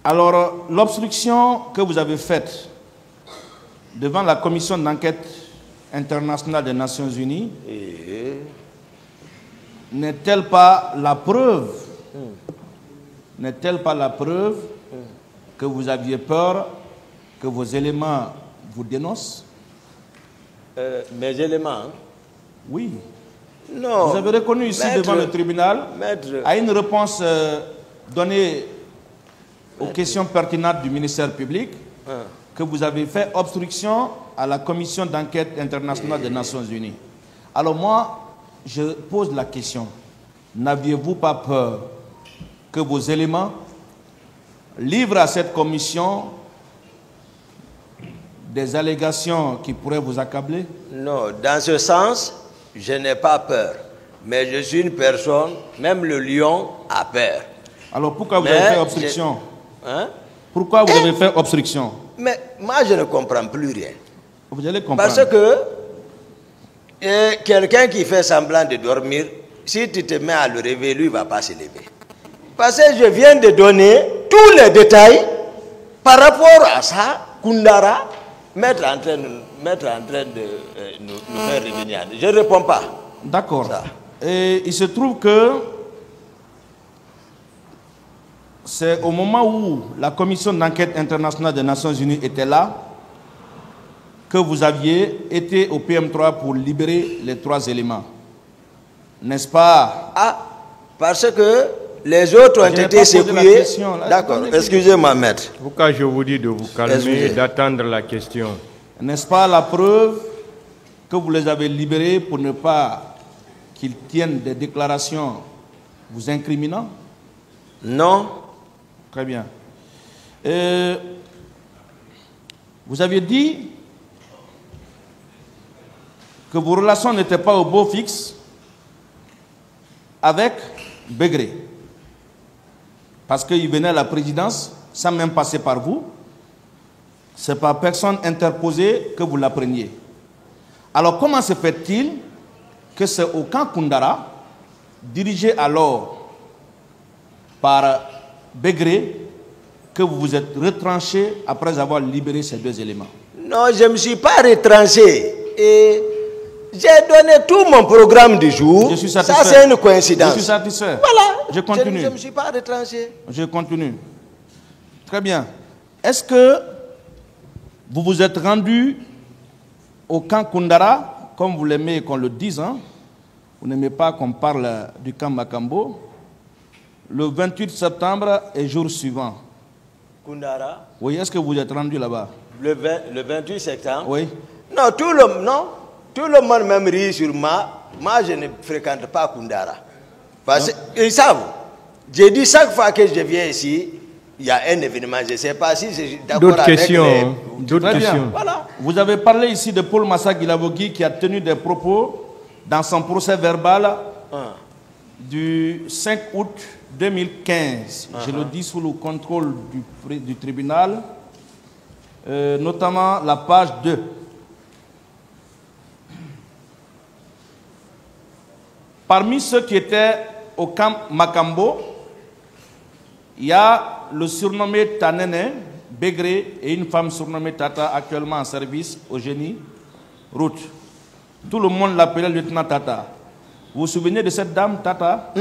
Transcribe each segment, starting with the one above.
Alors, l'obstruction que vous avez faite devant la commission d'enquête internationale des Nations Unies n'est-elle pas la preuve que vous aviez peur que vos éléments vous dénoncent? Mes éléments? Oui. Non. Vous avez reconnu ici devant le tribunal, à une réponse donnée aux questions pertinentes du ministère public, que vous avez fait obstruction à la commission d'enquête internationale des Nations Unies. Alors moi, je pose la question, n'aviez-vous pas peur que vos éléments livrent à cette commission des allégations qui pourraient vous accabler? Non, dans ce sens, je n'ai pas peur. Mais je suis une personne, même le lion a peur. Alors pourquoi vous avez fait obstruction? Pourquoi vous avez fait obstruction? Mais moi, je ne comprends plus rien. Vous allez comprendre. Parce que quelqu'un qui fait semblant de dormir, si tu te mets à le réveiller, lui, il ne va pas se lever. Parce que je viens de donner tous les détails par rapport à ça, Koundara, mettre en train de nous faire revenir. Je ne réponds pas. D'accord. Et il se trouve que c'est au moment où la commission d'enquête internationale des Nations Unies était là que vous aviez été au PM3 pour libérer les 3 éléments. N'est-ce pas? Ah, parce que les autres ont été secoués. D'accord, excusez-moi, maître. Pourquoi je vous dis de vous calmer et d'attendre la question? N'est-ce pas la preuve que vous les avez libérés pour ne pas qu'ils tiennent des déclarations vous incriminant? Non. Très bien. Vous aviez dit que vos relations n'étaient pas au beau fixe avec Begré. Parce qu'il venait à la présidence sans même passer par vous. C'est par personne interposée que vous l'appreniez. Alors comment se fait-il que c'est au camp Koundara, dirigé alors par Begré, que vous vous êtes retranché après avoir libéré ces 2 éléments? Non, je ne me suis pas retranché. Et j'ai donné tout mon programme du jour. Je suis satisfait. Ça, c'est une coïncidence. Je suis satisfait. Voilà. Je continue. Je ne me suis pas retranché. Je continue. Très bien. Est-ce que vous vous êtes rendu au camp Koundara, comme vous l'aimez qu'on le dise, hein? Vous n'aimez pas qu'on parle du camp Makambo, le 28 septembre et jour suivant? Koundara? Oui, est-ce que vous êtes rendu là-bas? Le 28 septembre? Oui. Non, tout le monde même rit sur moi. Moi, je ne fréquente pas Koundara. Parce qu'ils savent. J'ai dit chaque fois que je viens ici, il y a un événement. Je ne sais pas si c'est d'accord avec questions. D'autres questions. Voilà. Vous avez parlé ici de Paul Massa Guilavogui qui a tenu des propos dans son procès verbal du 5 août 2015. Je le dis sous le contrôle du tribunal, notamment la page 2. Parmi ceux qui étaient au camp Makambo, il y a le surnommé Tanene, Begré, et une femme surnommée Tata, actuellement en service au génie route. Tout le monde l'appelait lieutenant Tata. Vous vous souvenez de cette dame, Tata?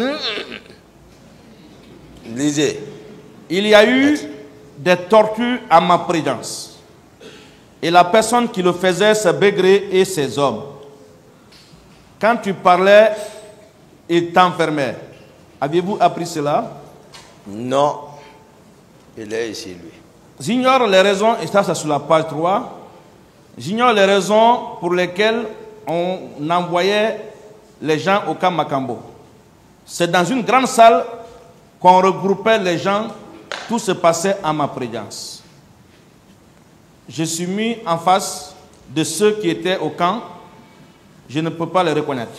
Lisez. Il y a eu des tortures à ma présence. Et la personne qui le faisait, c'est Begré et ses hommes. Quand tu parlais, ils t'enfermaient. Aviez-vous appris cela? Non. Il est ici, lui. J'ignore les raisons, et ça c'est sur la page 3, j'ignore les raisons pour lesquelles on envoyait les gens au camp Makambo. C'est dans une grande salle qu'on regroupait les gens, tout se passait à ma présence. Je suis mis en face de ceux qui étaient au camp, je ne peux pas les reconnaître.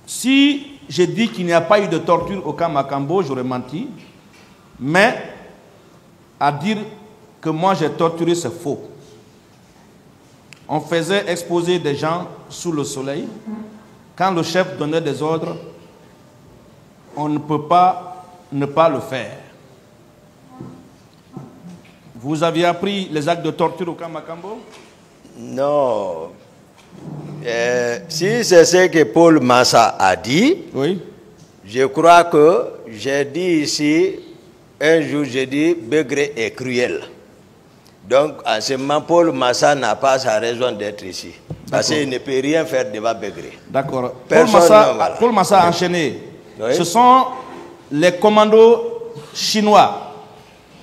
Si je dis qu'il n'y a pas eu de torture au camp Makambo, j'aurais menti, mais à dire que moi j'ai torturé, c'est faux. On faisait exposer des gens sous le soleil. Quand le chef donnait des ordres, on ne peut pas ne pas le faire. Vous aviez appris les actes de torture au camp Makambo? Non. Si c'est ce que Paul Massa a dit, Oui. je crois que j'ai dit ici, un jour j'ai dit, Begré est cruel. Donc, en ce moment, Paul Massa n'a pas sa raison d'être ici. Parce qu'il ne peut rien faire devant Begré. D'accord. Voilà. Paul Massa a enchaîné. Oui. Ce sont les commandos chinois.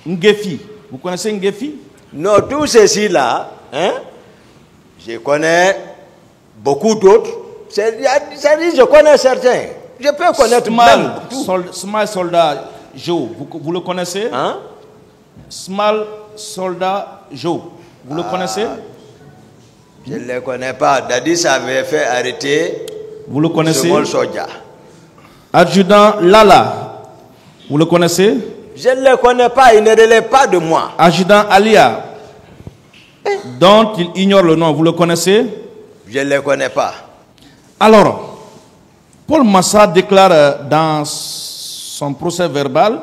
Ngefi. Vous connaissez Ngefi? Non, tout ceci là, hein, je connais beaucoup d'autres. Je connais certains. Je peux connaître même tout. Small Soldat Joe, vous le connaissez? Hein? Small Soldat Joe, vous le connaissez? Je ne le connais pas. Dadis avait fait arrêter. Vous le connaissez? Small Soldier. Adjudant Lala, vous le connaissez? Je ne le connais pas, il ne relève pas de moi. Adjudant Alia, dont il ignore le nom, vous le connaissez? Je ne le connais pas. Alors, Paul Massa déclare dans son procès verbal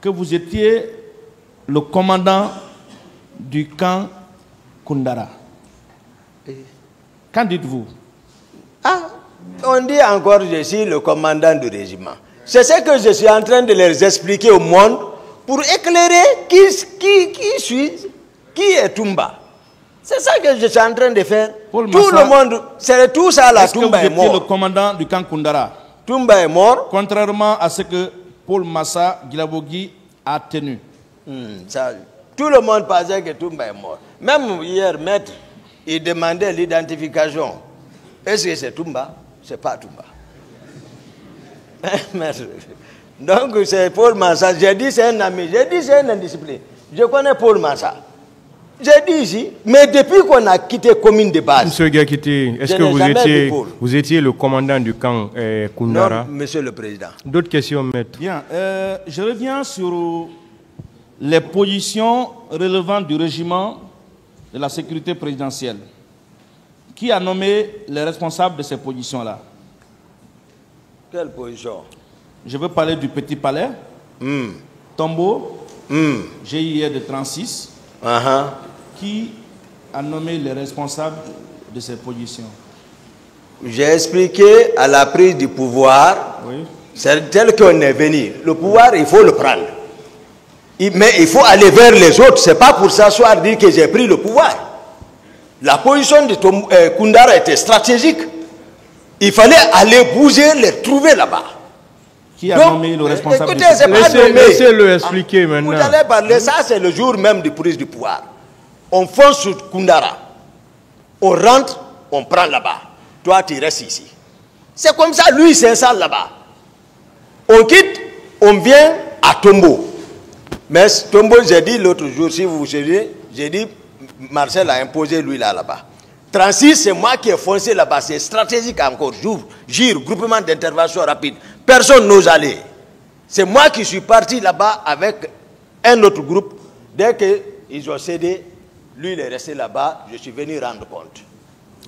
que vous étiez le commandant du camp Koundara. Qu'en dites-vous? Ah, on dit encore je suis le commandant du régiment. C'est ce que je suis en train de leur expliquer au monde pour éclairer qui suis-je, qui est Toumba. C'est ça que je suis en train de faire. Paul Tout Massa, le monde, c'est tout ça là, Toumba est vous étiez le mort. commandant du camp Koundara, Toumba est mort. contrairement à ce que Paul Massa Guilabogui a tenu. Ça, tout le monde pensait que Toumba est mort. Même hier, maître, il demandait l'identification. Est-ce que c'est Toumba? C'est pas Toumba. Maître. Donc c'est Paul Massa. J'ai dit c'est un ami. J'ai dit c'est un indiscipliné. Je connais Paul Massa. J'ai dit ici, mais depuis qu'on a quitté commune de base. Monsieur Gakité, est-ce que vous étiez le commandant du camp Koundara? Non, monsieur le président. D'autres questions, maître? Bien, je reviens sur les positions relevantes du régiment de la sécurité présidentielle. Qui a nommé les responsables de ces positions-là? Quelle position? Je veux parler du Petit Palais, Tombeau, GIE de 36. Qui a nommé les responsables de ces positions? J'ai expliqué à la prise du pouvoir, c'est tel qu'on est venu. Le pouvoir, il faut le prendre. Mais il faut aller vers les autres. Ce n'est pas pour s'asseoir dire que j'ai pris le pouvoir. La position de Koundara était stratégique. Il fallait aller bouger, les trouver là-bas. Qui a nommé le responsable? Écoutez, c'est pas nommé. Laissez-le expliquer maintenant. Vous allez parler, ça c'est le jour même de prise du pouvoir. On fonce sur Koundara. On rentre, on prend là-bas. Toi, tu restes ici. C'est comme ça, lui, il s'installe là-bas. On quitte, on vient à Tombeau. Mais Tombeau, j'ai dit l'autre jour, si vous vous souvenez, j'ai dit, Marcel a imposé lui là-bas. 36, c'est moi qui ai foncé là-bas. C'est stratégique encore. GIR, groupement d'intervention rapide. Personne n'ose aller. C'est moi qui suis parti là-bas avec un autre groupe. Dès qu'ils ont cédé, lui, il est resté là-bas. Je suis venu rendre compte.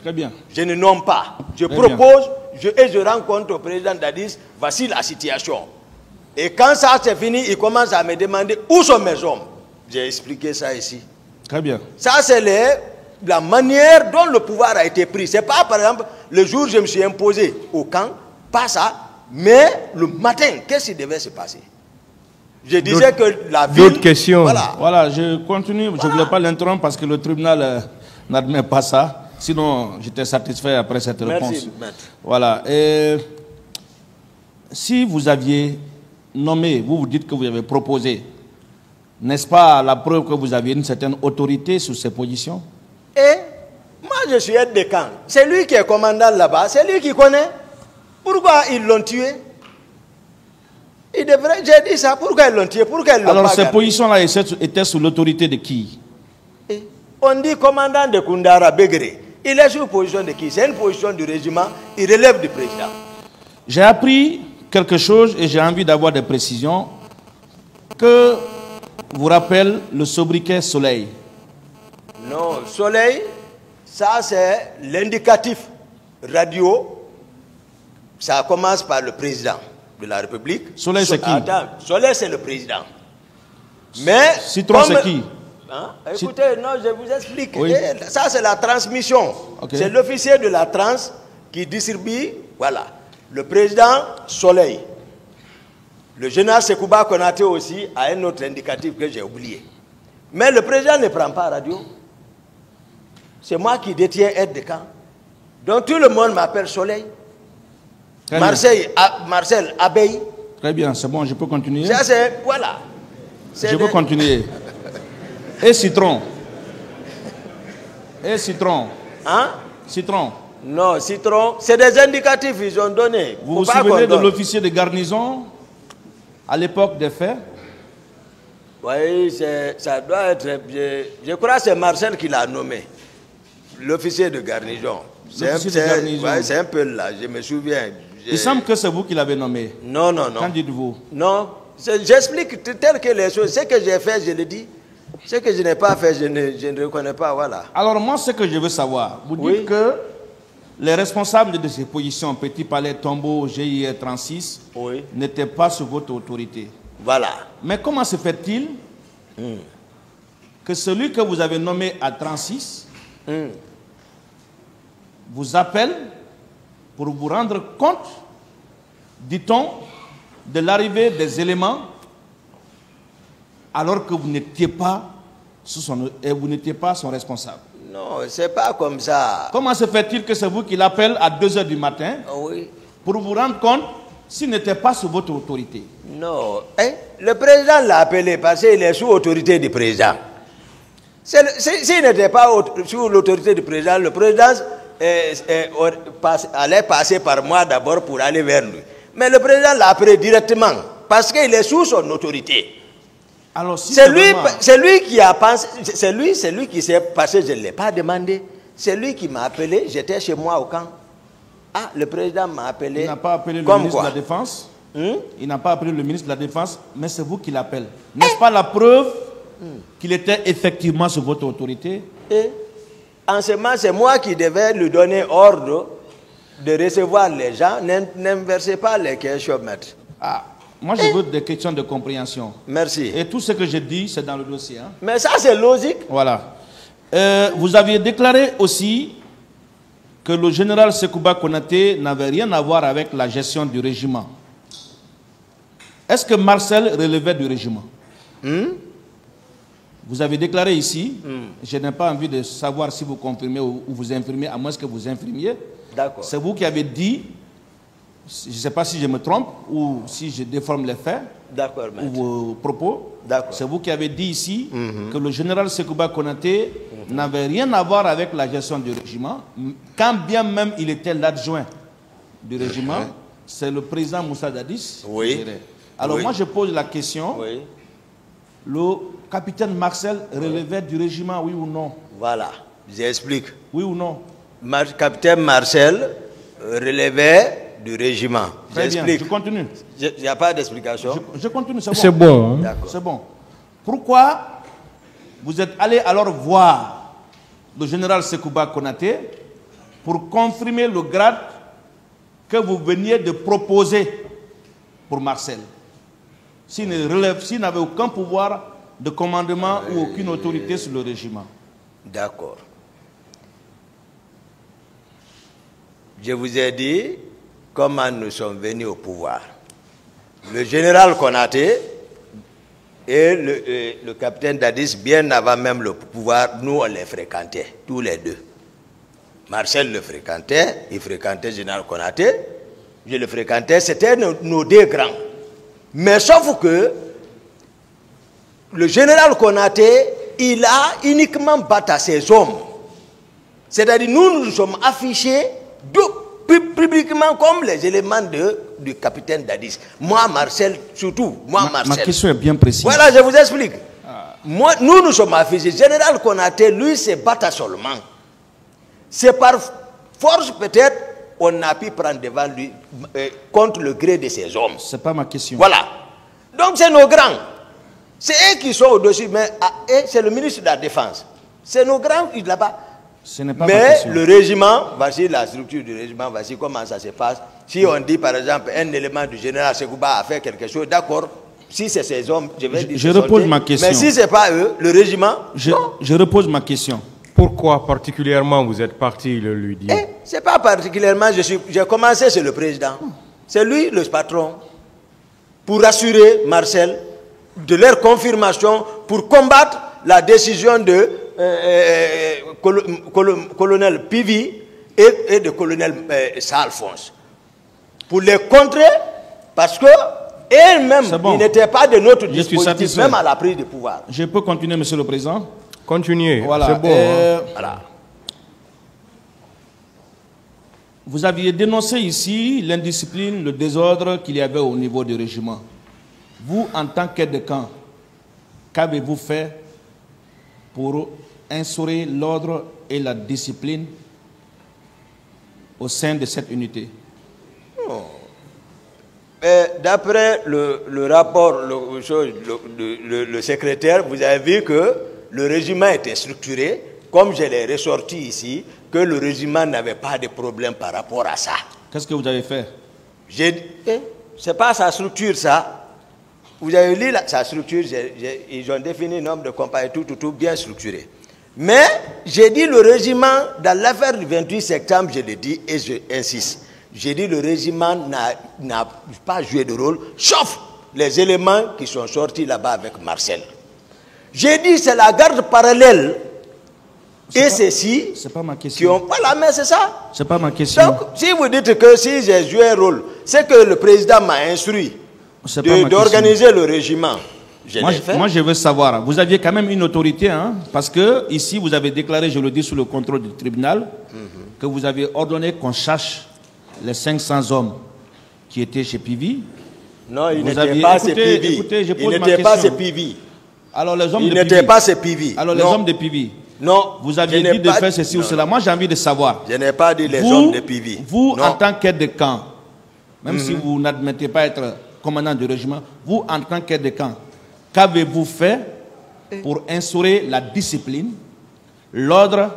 Très bien. Je ne nomme pas. Je propose et je rends compte au président Dadis, voici la situation. Et quand ça c'est fini, il commence à me demander où sont mes hommes. J'ai expliqué ça ici. Très bien. Ça, c'est la manière dont le pouvoir a été pris. Ce n'est pas, par exemple, le jour où je me suis imposé au camp, pas ça, mais le matin, qu'est-ce qui devait se passer? Je disais que la ville... D'autres questions? Voilà, je continue. Je ne voulais pas l'interrompre parce que le tribunal n'admet pas ça. Sinon, j'étais satisfait après cette réponse. Merci, maître. Voilà. Si vous aviez nommé, vous dites que vous avez proposé, n'est-ce pas la preuve que vous aviez une certaine autorité sur ces positions? Et moi, je suis aide de camp. C'est lui qui est commandant là-bas. C'est lui qui connaît. Pourquoi ils l'ont tué? Il devrait... J'ai dit ça. Pourquoi ils l'ont tué? Pourquoi ils l'ont pas Alors, ces gardé? positions-là étaient sous l'autorité de qui? On dit commandant de Koundara Begré. Il est sous position de qui? C'est une position du régiment. Il relève du président. J'ai appris quelque chose et j'ai envie d'avoir des précisions. Que vous rappelle le sobriquet Soleil? Non, Soleil, ça c'est l'indicatif radio. Ça commence par le président de la République. Soleil, c'est qui? Attends, Soleil, c'est le président. Mais... Citron, c'est qui? Hein? Écoutez, non, je vous explique. Oui. Ça, c'est la transmission. Okay. C'est l'officier de la trans qui distribue, voilà. Le président, Soleil. Le général Sekouba Konaté aussi a un autre indicatif que j'ai oublié. Mais le président ne prend pas radio. C'est moi qui détiens aide de camp. Donc tout le monde m'appelle Soleil. Marcel Abeille. Très bien, c'est bon, je peux continuer. Ça, c'est... Voilà. Je peux continuer. Et citron. Et citron. Hein? Citron. Non, citron, c'est des indicatifs qu'ils ont donnés. Vous vous souvenez de l'officier de garnison à l'époque des faits? Oui, ça doit être... Je crois que c'est Marcel qui l'a nommé. L'officier de garnison. C'est un peu là, je me souviens. Il semble que c'est vous qui l'avez nommé. Non, non, non. Qu'en dites-vous? Non, j'explique tel que les choses. Ce que j'ai fait, je le dis. Ce que je n'ai pas fait, je ne reconnais pas, voilà. Alors moi, ce que je veux savoir, vous dites que les responsables de ces positions, Petit Palais, Tombeau, GIR 36, n'étaient pas sous votre autorité. Voilà. Mais comment se fait-il que celui que vous avez nommé à 36 vous appelle pour vous rendre compte, dit-on, de l'arrivée des éléments alors que vous n'étiez pas son responsable? Non, c'est pas comme ça. Comment se fait-il que c'est vous qui l'appelle à 2 h du matin pour vous rendre compte s'il n'était pas sous votre autorité? Non. Le président l'a appelé parce qu'il est sous autorité du président. S'il n'était pas sous l'autorité du président, le président allait passer par moi d'abord pour aller vers lui. Mais le président l'a appelé directement parce qu'il est sous son autorité. Alors, si c'est lui qui a pensé, c'est lui qui s'est passé, je ne l'ai pas demandé. C'est lui qui m'a appelé, j'étais chez moi au camp. Ah, le président m'a appelé. Il n'a pas appelé le ministre de la Défense. Il n'a pas appelé le ministre de la Défense, mais c'est vous qui l'appelez. N'est-ce pas la preuve qu'il était effectivement sous votre autorité? En ce moment, c'est moi qui devais lui donner ordre de recevoir les gens. N'inversez pas les questions, maître. Ah, moi, je veux des questions de compréhension. Merci. Et tout ce que je dis, c'est dans le dossier. Hein? Mais ça, c'est logique. Voilà. Vous aviez déclaré aussi que le général Sekouba Konaté n'avait rien à voir avec la gestion du régiment. Est-ce que Marcel relevait du régiment? Vous avez déclaré ici, je n'ai pas envie de savoir si vous confirmez ou vous infirmez, à moins que vous infirmiez. D'accord. C'est vous qui avez dit, je ne sais pas si je me trompe ou si je déforme les faits ou vos propos. C'est vous qui avez dit ici que le général Sekouba Konaté n'avait rien à voir avec la gestion du régiment, quand bien même il était l'adjoint du régiment. C'est le président Moussa Dadis. Alors moi je pose la question, le capitaine Marcel relevait du régiment, oui ou non? Voilà, j'explique. Oui ou non? Capitaine Marcel relevait du régiment. Très bien, je continue. Il n'y a pas d'explication. Je continue, c'est bon. C'est bon. Hein? C'est bon. Pourquoi vous êtes allé alors voir le général Sekouba Konaté pour confirmer le grade que vous veniez de proposer pour Marcel? S'il n'avait aucun pouvoir de commandement ou aucune autorité sur le régiment. D'accord. Je vous ai dit comment nous sommes venus au pouvoir. Le général Konaté et le capitaine Dadis, bien avant même le pouvoir, nous on les fréquentait, tous les deux. Marcel le fréquentait, il fréquentait le général Konaté, je le fréquentais, c'était nos deux grands. Mais sauf que le général Konaté, il a uniquement battu ses hommes. C'est-à-dire nous sommes affichés publiquement comme les éléments du capitaine Dadis. Moi, Marcel, surtout. Moi, Marcel. Ma question est bien précise. Voilà, je vous explique. Moi, nous sommes affichés. Général Konaté, lui, c'est battu seulement. C'est par force, peut-être, on a pu prendre devant lui contre le gré de ses hommes. Ce n'est pas ma question. Voilà. Donc, c'est nos grands. C'est eux qui sont au-dessus, mais c'est le ministre de la Défense. C'est nos grands là-bas. Ce n'est pas mais ma question. Le régiment, voici la structure du régiment, voici comment ça se passe. Si on dit par exemple un élément du général Sekouba a fait quelque chose, d'accord, Si c'est ces hommes, je vais dire. Je repose ma question. Mais si ce n'est pas eux, le régiment. Je repose ma question. Pourquoi particulièrement vous êtes parti le lui dire? Ce n'est pas particulièrement, j'ai commencé, c'est le président. C'est lui le patron. Pour assurer Marcel de leur confirmation, pour combattre la décision de colonel Pivi et de colonel Alphonse. Pour les contrer, parce que eux-mêmes, ils n'étaient pas de notre dispositif, même à la prise de pouvoir. Je peux continuer, Monsieur le Président? Continuez, voilà. C'est bon. Voilà. Vous aviez dénoncé ici l'indiscipline, le désordre qu'il y avait au niveau du régiment. Vous, en tant qu'aide de camp, qu'avez-vous fait pour instaurer l'ordre et la discipline au sein de cette unité? D'après le rapport, le secrétaire, vous avez vu que le régiment était structuré, comme je l'ai ressorti ici, que le régiment n'avait pas de problème par rapport à ça. Qu'est-ce que vous avez fait? C'est pas sa structure, ça. Vous avez lu sa structure, ils ont défini un nombre de compagnies, tout bien structuré. Mais j'ai dit le régiment, dans l'affaire du 28 septembre, je l'ai dit et je insiste. J'ai dit le régiment n'a pas joué de rôle, sauf les éléments qui sont sortis là-bas avec Marcel. J'ai dit c'est la garde parallèle et ceci. C'est pas ma question. Voilà, mais c'est ça. C'est pas ma question. Donc, si vous dites que si j'ai joué un rôle, c'est que le président m'a instruit d'organiser le régiment. Moi, je veux savoir. Vous aviez quand même une autorité, hein, parce que ici, vous avez déclaré, je le dis sous le contrôle du tribunal, que vous avez ordonné qu'on cherche les 500 hommes qui étaient chez Pivi. Non, ils n'étaient pas chez Pivi. Écoutez, je pose ils ma n'étaient question. pas chez Pivi. Alors, les hommes ils de n'étaient Pivi. pas chez Pivi. Alors, les hommes de Pivi. Non. Vous aviez dit de faire ceci ou cela. Moi, j'ai envie de savoir. Je n'ai pas dit les hommes de Pivi. Vous, en tant qu'aide de camp, même si vous n'admettez pas être commandant du régiment, vous, en tant qu'aide de camp, qu'avez-vous fait pour instaurer la discipline, l'ordre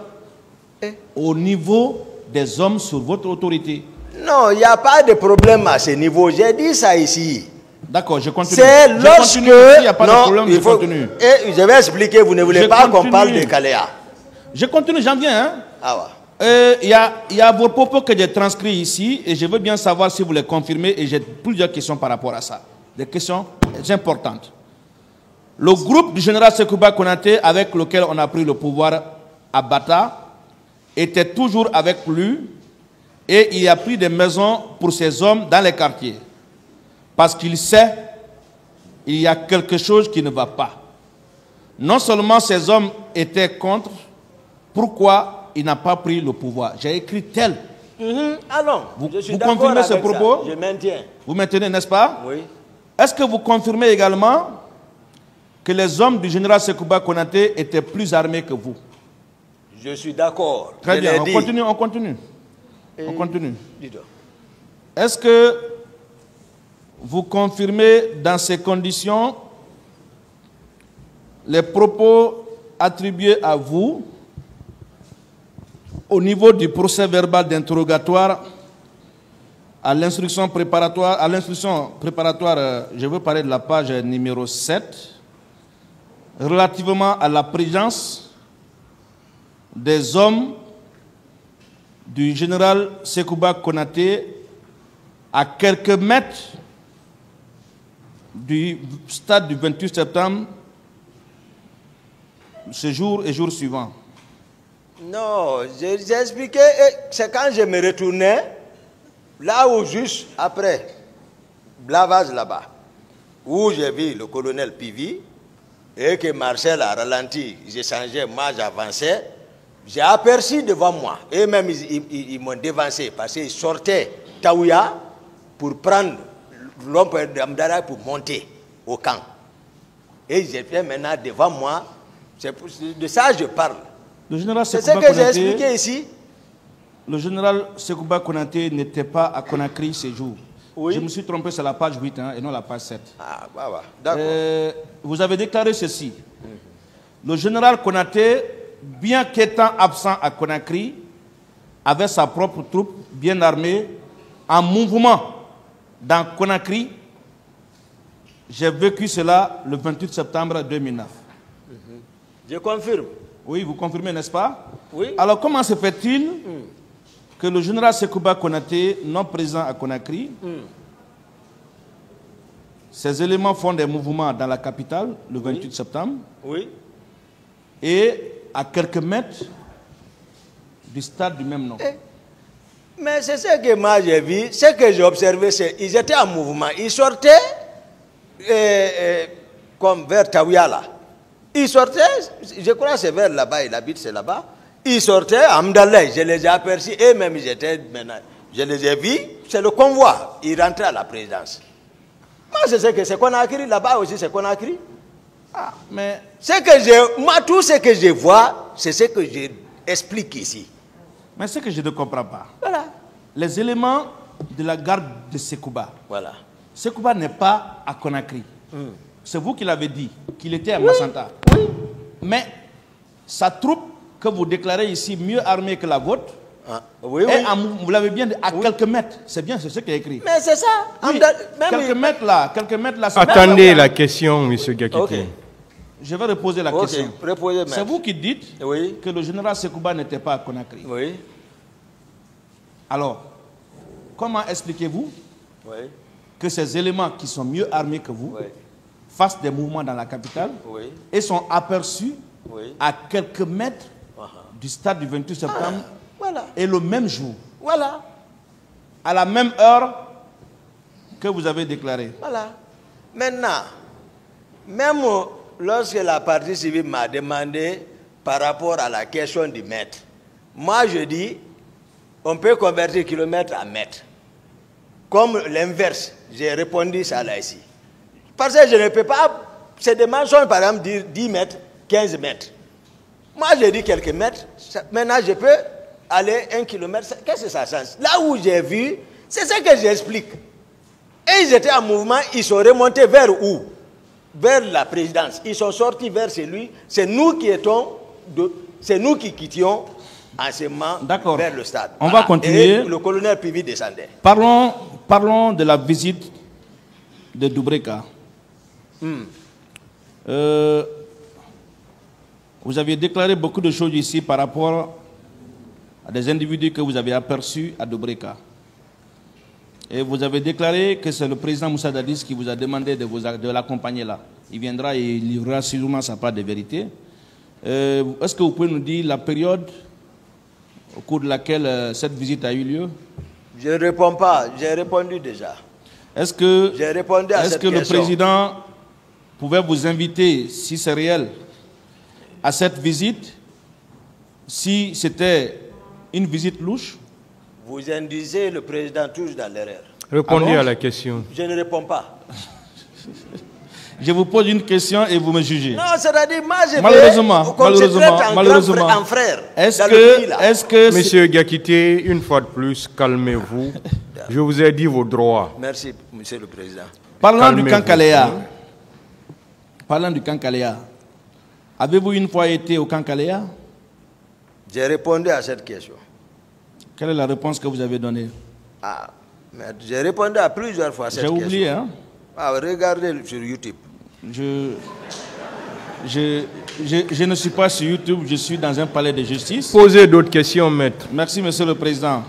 au niveau des hommes sous votre autorité? Non, il n'y a pas de problème à ce niveau. J'ai dit ça ici. D'accord, je continue. C'est lorsque... Il n'y a pas de problème, je continue. Et je vais expliquer, vous ne voulez pas qu'on parle de Kaléa. Je continue, j'en viens. Hein? Ah ouais. Il y a vos propos que j'ai transcrits ici et je veux bien savoir si vous les confirmez et j'ai plusieurs questions par rapport à ça. Des questions importantes. Le groupe du général Sekouba Konaté avec lequel on a pris le pouvoir à Bata était toujours avec lui et il a pris des maisons pour ces hommes dans les quartiers. Parce qu'il sait qu'il y a quelque chose qui ne va pas. Non seulement ces hommes étaient contre, pourquoi il n'a pas pris le pouvoir? J'ai écrit tel. Alors, vous confirmez ce propos? Je maintiens. Vous maintenez, n'est-ce pas? Oui. Est-ce que vous confirmez également que les hommes du général Sekouba Konaté étaient plus armés que vous? Je suis d'accord. Très bien, on continue. On continue. Dis-donc. Est-ce que vous confirmez dans ces conditions les propos attribués à vous au niveau du procès verbal d'interrogatoire à l'instruction préparatoire, je veux parler de la page numéro 7, relativement à la présence des hommes du général Sekouba Konaté à quelques mètres du stade du 28 septembre, ce jour et jour suivant? Non, j'ai expliqué, c'est quand je me retournais, là où juste après, Blavaz là-bas, où j'ai vu le colonel Pivi, et que Marcel a ralenti, j'ai changé, moi j'avançais, j'ai aperçu devant moi, et même ils m'ont dévancé, parce qu'ils sortaient Taouya pour prendre l'ombre d'Amdara pour monter au camp. Et j'ai fait maintenant devant moi, c'est de ça que je parle. C'est ce que j'ai expliqué ici. Le général Sekouba Konaté n'était pas à Conakry ces jours. Oui. Je me suis trompé, c'est la page 8 hein, et non la page 7. Ah, bah, bah. D'accord. Vous avez déclaré ceci. Le général Konaté, bien qu'étant absent à Conakry, avait sa propre troupe bien armée, en mouvement dans Conakry, J'ai vécu cela le 28 septembre 2009. Je confirme. Oui, vous confirmez, n'est-ce pas? Oui. Alors, comment se fait-il que le général Sekouba Konaté, non présent à Conakry, ces éléments font des mouvements dans la capitale le 28 septembre, Oui. et à quelques mètres du stade du même nom? Mais c'est ce que moi j'ai vu, ce que j'ai observé, c'est qu'ils étaient en mouvement. Ils sortaient comme vers Taouya là. Ils sortaient, je crois que c'est vers là-bas, il habite, c'est là-bas. Ils sortaient à Amdallah, je les ai aperçus, et même ils étaient maintenant, je les ai vus, c'est le convoi. Ils rentraient à la présidence. Moi, je sais que c'est Conakry, là-bas aussi c'est Conakry. Ah, mais Moi, tout ce que je vois, c'est ce que j'explique ici. Mais ce que je ne comprends pas, Voilà. les éléments de la garde de Sekouba. Voilà. Sekouba n'est pas à Conakry. C'est vous qui l'avez dit, qu'il était à Massanta. Oui. Mais sa troupe, que vous déclarez ici mieux armée que la vôtre, Oui, est oui. vous l'avez bien dit, à quelques mètres. C'est bien, c'est ce qui est écrit. Mais c'est ça. Oui, quelques mètres là, c'est Attendez la question, M. Gakité. Ok. Je vais reposer la question. Reposez, C'est vous qui dites Oui. que le général Sekouba n'était pas à Conakry. Oui. Alors, comment expliquez-vous Oui. que ces éléments qui sont mieux armés que vous Oui. fassent des mouvements dans la capitale Oui. et sont aperçus Oui. à quelques mètres du stade du 28 septembre Voilà. et le même jour, Voilà. à la même heure que vous avez déclaré? Voilà. Maintenant, même lorsque la partie civile m'a demandé par rapport à la question du mètre, moi je dis, on peut convertir kilomètre à mètre. Comme l'inverse, j'ai répondu ça là ici. Parce que je ne peux pas, c'est des mensonges par exemple dire 10 mètres, 15 mètres. Moi j'ai dit quelques mètres, maintenant je peux aller 1 kilomètre, qu'est-ce que ça change? Là où j'ai vu, c'est ce que j'explique. Et ils étaient en mouvement, ils sont remontés vers où? Vers la présidence. Ils sont sortis vers celui. C'est nous qui c'est nous qui quittions en ce moment vers le stade. On va continuer. Et le colonel Pivi descendait. Parlons de la visite de Doubreka. Vous aviez déclaré beaucoup de choses ici par rapport à des individus que vous avez aperçus à Doubreka. Et vous avez déclaré que c'est le président Moussa Dadis qui vous a demandé de l'accompagner là. Il viendra et il livrera sûrement sa part de vérité. Est-ce que vous pouvez nous dire la période au cours de laquelle cette visite a eu lieu? Je ne réponds pas, j'ai répondu déjà. Est-ce que le président pouvait vous inviter, si c'est réel, à cette visite, si c'était une visite louche? Vous induisez le président toujours dans l'erreur. Répondez à la question. Je ne réponds pas. Je vous pose une question et vous me jugez. Non, c'est-à-dire, moi, je malheureusement, en frère. Est-ce que Monsieur Gakité, une fois de plus, calmez-vous. Je vous ai dit vos droits. Merci, Monsieur le Président. Parlant du Kankalea, avez-vous une fois été au Kankalea? J'ai répondu à cette question. Quelle est la réponse que vous avez donnée? Mais j'ai répondu à plusieurs fois à cette question. J'ai oublié, hein? Regardez sur YouTube. Je ne suis pas sur YouTube, je suis dans un palais de justice. Posez d'autres questions, maître. Merci, Monsieur le Président.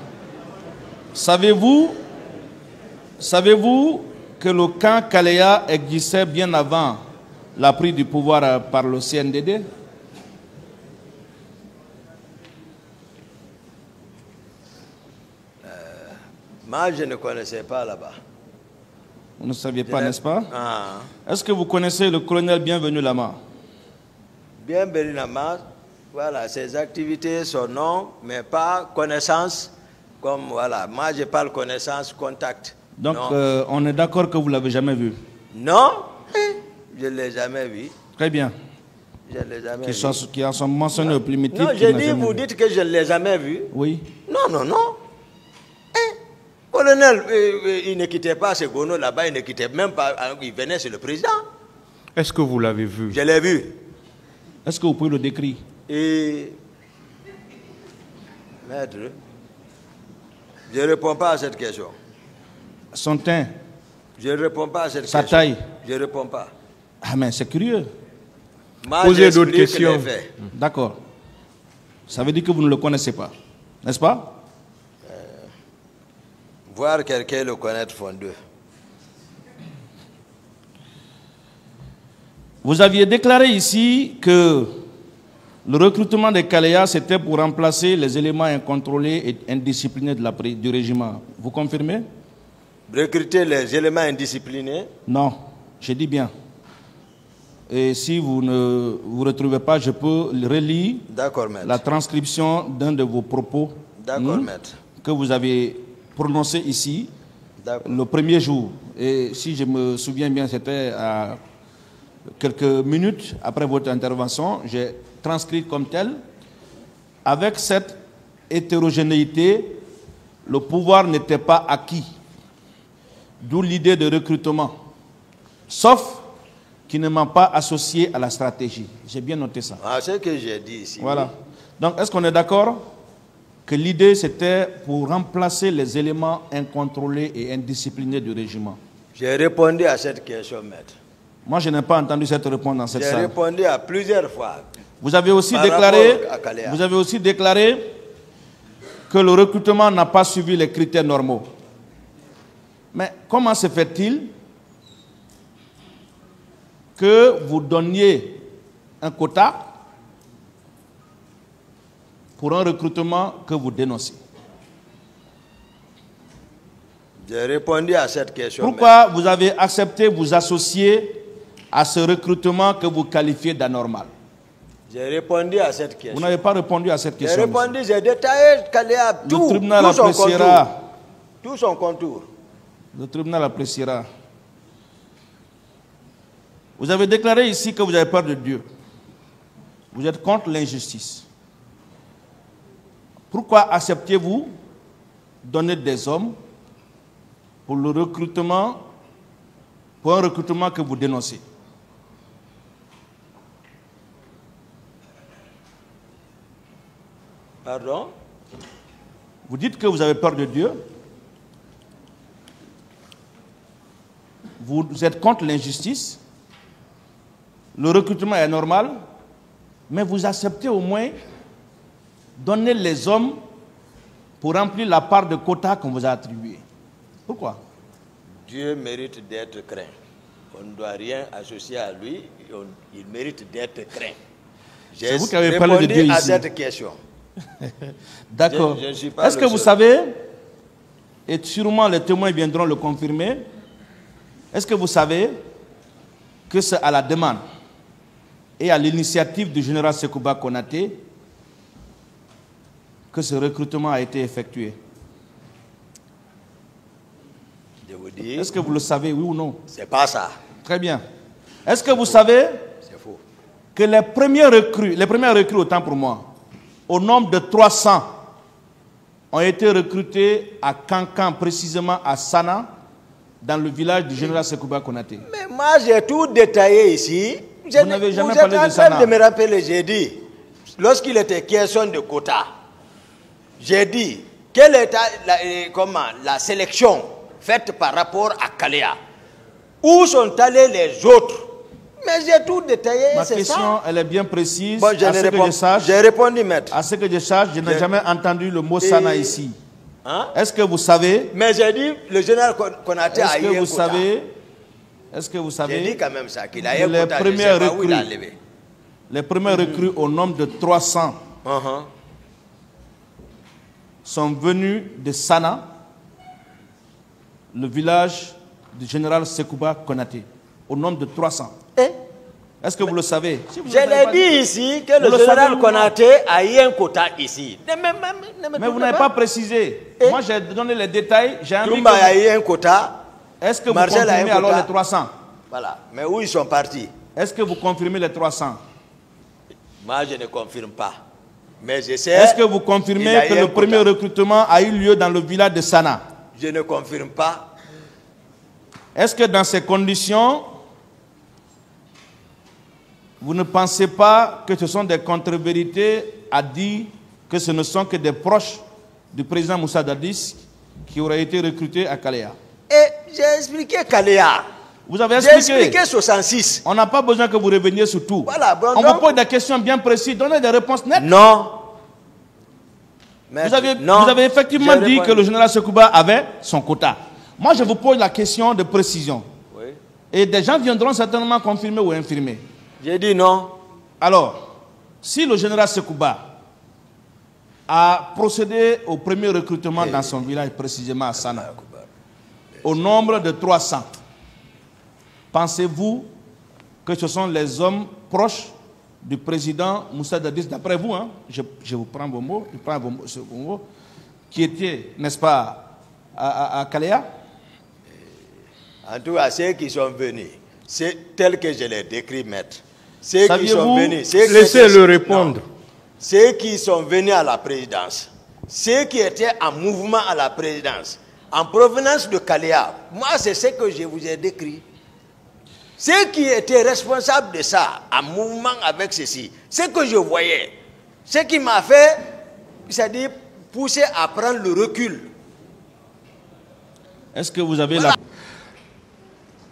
Savez-vous que le camp Kalea existait bien avant la prise du pouvoir par le CNDD? Moi, je ne connaissais pas là-bas. Vous ne saviez pas, n'est-ce pas? Est-ce que vous connaissez le colonel Bienvenu Lama? Bienvenu Lama, voilà, ses activités, son nom, mais pas connaissance, comme voilà. Moi, je parle connaissance, contact. Donc, on est d'accord que vous ne l'avez jamais vu? Non, je ne l'ai jamais vu. Très bien. Je ne l'ai jamais vu. Qui en sont mentionnés au primitif. Non, je dis, vous dites que je ne l'ai jamais vu. Oui. Non. Colonel, il ne quittait pas ce gono là-bas, il ne quittait même pas, il venait sur le président. Est-ce que vous l'avez vu? Je l'ai vu. Est-ce que vous pouvez le décrire? Maître, je ne réponds pas à cette question. Son teint, Je ne réponds pas à cette Sa question. taille. Je ne réponds pas. Ah mais c'est curieux. Posez d'autres questions. D'accord. Ça veut dire que vous ne le connaissez pas, n'est-ce pas? Voir quelqu'un le connaître font deux. Vous aviez déclaré ici que le recrutement des Kaléas, c'était pour remplacer les éléments incontrôlés et indisciplinés du régiment. Vous confirmez? Recruter les éléments indisciplinés? Non, je dis bien. Et si vous ne vous retrouvez pas, je peux relire la transcription d'un de vos propos que vous avez prononcé ici le premier jour. Et si je me souviens bien, c'était à quelques minutes après votre intervention, j'ai transcrit comme tel. Avec cette hétérogénéité, le pouvoir n'était pas acquis. D'où l'idée de recrutement. Sauf qui ne m'a pas associé à la stratégie. J'ai bien noté ça. Ah, c'est ce que j'ai dit ici. Voilà. Donc, est-ce qu'on est d'accord que l'idée, c'était pour remplacer les éléments incontrôlés et indisciplinés du régiment? J'ai répondu à cette question, maître. Moi, je n'ai pas entendu cette réponse dans cette salle. J'ai répondu à plusieurs fois. Vous avez aussi déclaré que le recrutement n'a pas suivi les critères normaux. Mais comment se fait-il que vous donniez un quota pour un recrutement que vous dénoncez? J'ai répondu à cette question. Pourquoi vous avez accepté vous associer à ce recrutement que vous qualifiez d'anormal? J'ai répondu à cette question. Vous n'avez pas répondu à cette question. J'ai répondu, j'ai détaillé tout, le tribunal appréciera. Tout son contour. Le tribunal appréciera. Vous avez déclaré ici que vous avez peur de Dieu. Vous êtes contre l'injustice. Pourquoi acceptez-vous donner des hommes pour le recrutement, pour un recrutement que vous dénoncez? Pardon? Vous dites que vous avez peur de Dieu. Vous êtes contre l'injustice. Le recrutement est normal. Mais vous acceptez au moins donner les hommes pour remplir la part de quota qu'on vous a attribuée. Pourquoi? Dieu mérite d'être craint. On ne doit rien associer à lui. Il mérite d'être craint. C'est vous qui avez parlé de Dieu ici. À cette question. D'accord. Est-ce que vous savez, et sûrement les témoins viendront le confirmer, est-ce que vous savez que c'est à la demande et à l'initiative du général Sekouba Konaté que ce recrutement a été effectué? Je vous dis. Est-ce que vous le savez, oui ou non? C'est pas ça. Très bien. Est-ce que vous savez que les premières recrues, autant pour moi, au nombre de 300, ont été recrutés à Kankan, précisément à Sana, dans le village du général Sekouba Konaté? Mais moi, j'ai tout détaillé ici. Vous n'avez jamais parlé de Sana. Vous êtes en train de me rappeler, j'ai dit, lorsqu'il était question de quota, j'ai dit, quelle est la sélection faite par rapport à Kaléa? Où sont allés les autres? Mais j'ai tout détaillé, c'est ça. Ma question, elle est bien précise. Bon, j'ai répondu, maître. À ce que je sache, je n'ai jamais entendu le mot Sana ici. Hein? Est-ce que vous savez? Mais j'ai dit, le général Konaté a eu un quota. Est-ce que vous savez? J'ai dit quand même ça, qu'il a eu un quota, je ne sais pas où il a levé. Les premières recrues au nombre de 300 sont venus de Sana, le village du général Sekouba Konaté, au nombre de 300. Est-ce que vous le savez? Je l'ai dit ici que le général Konaté a eu un quota ici. Mais vous n'avez pas précisé. Moi, j'ai donné les détails. Toumba a eu un quota. Est-ce que vous confirmez alors les 300? Voilà. Mais où ils sont partis? Est-ce que vous confirmez les 300? Moi, je ne confirme pas. Mais je sais. Est-ce que vous confirmez que le premier recrutement a eu lieu dans le village de Sana? Je ne confirme pas. Est-ce que dans ces conditions, vous ne pensez pas que ce sont des contre-vérités à dire que ce ne sont que des proches du président Moussa Dadis qui auraient été recrutés à Kaléa? Et j'ai expliqué Kalea. Vous avez J'ai expliqué 66. On n'a pas besoin que vous reveniez sur tout. Voilà, bon, on vous pose des questions bien précises, donnez des réponses nettes. Non. Vous avez effectivement dit que le général Sekouba avait son quota. Moi, je vous pose la question de précision. Oui. Et des gens viendront certainement confirmer ou infirmer. J'ai dit non. Alors, si le général Sekouba a procédé au premier recrutement dans son village, précisément à Sana, au nombre de 300, pensez-vous que ce sont les hommes proches du président Moussa Dadis, d'après vous, hein, je vous prends vos mots, qui étaient, n'est-ce pas, à Kalea? En tout cas, ceux qui sont venus, c'est tel que je l'ai décrit, maître. Ceux qui sont venus, laissez-le répondre. Ceux qui sont venus à la présidence, ceux qui étaient en mouvement à la présidence, en provenance de Kalea, moi c'est ce que je vous ai décrit. Ceux qui étaient responsables de ça, en mouvement avec ceci, ce que je voyais, ce qui m'a fait, c'est-à-dire pousser à prendre le recul. Est-ce que vous avez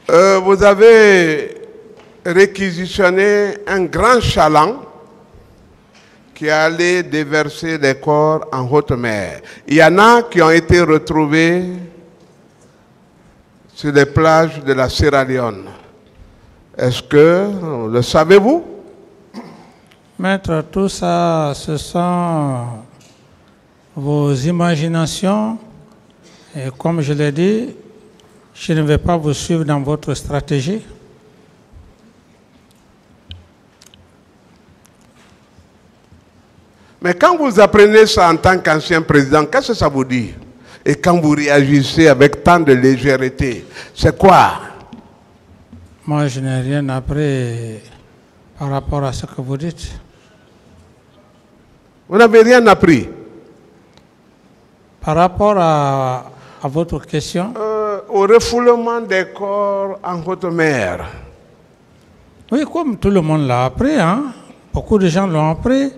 Vous avez réquisitionné un grand chaland qui allait déverser des corps en haute mer. Il y en a qui ont été retrouvés sur les plages de la Sierra Leone. Est-ce que le savez-vous? Maître, tout ça, ce sont vos imaginations. Et comme je l'ai dit, je ne vais pas vous suivre dans votre stratégie. Mais quand vous apprenez ça en tant qu'ancien président, qu'est-ce que ça vous dit? Et quand vous réagissez avec tant de légèreté, c'est quoi? Moi, je n'ai rien appris par rapport à ce que vous dites. Vous n'avez rien appris? Par rapport à votre question? Au refoulement des corps en haute mer. Oui, comme tout le monde l'a appris, hein? Beaucoup de gens l'ont appris.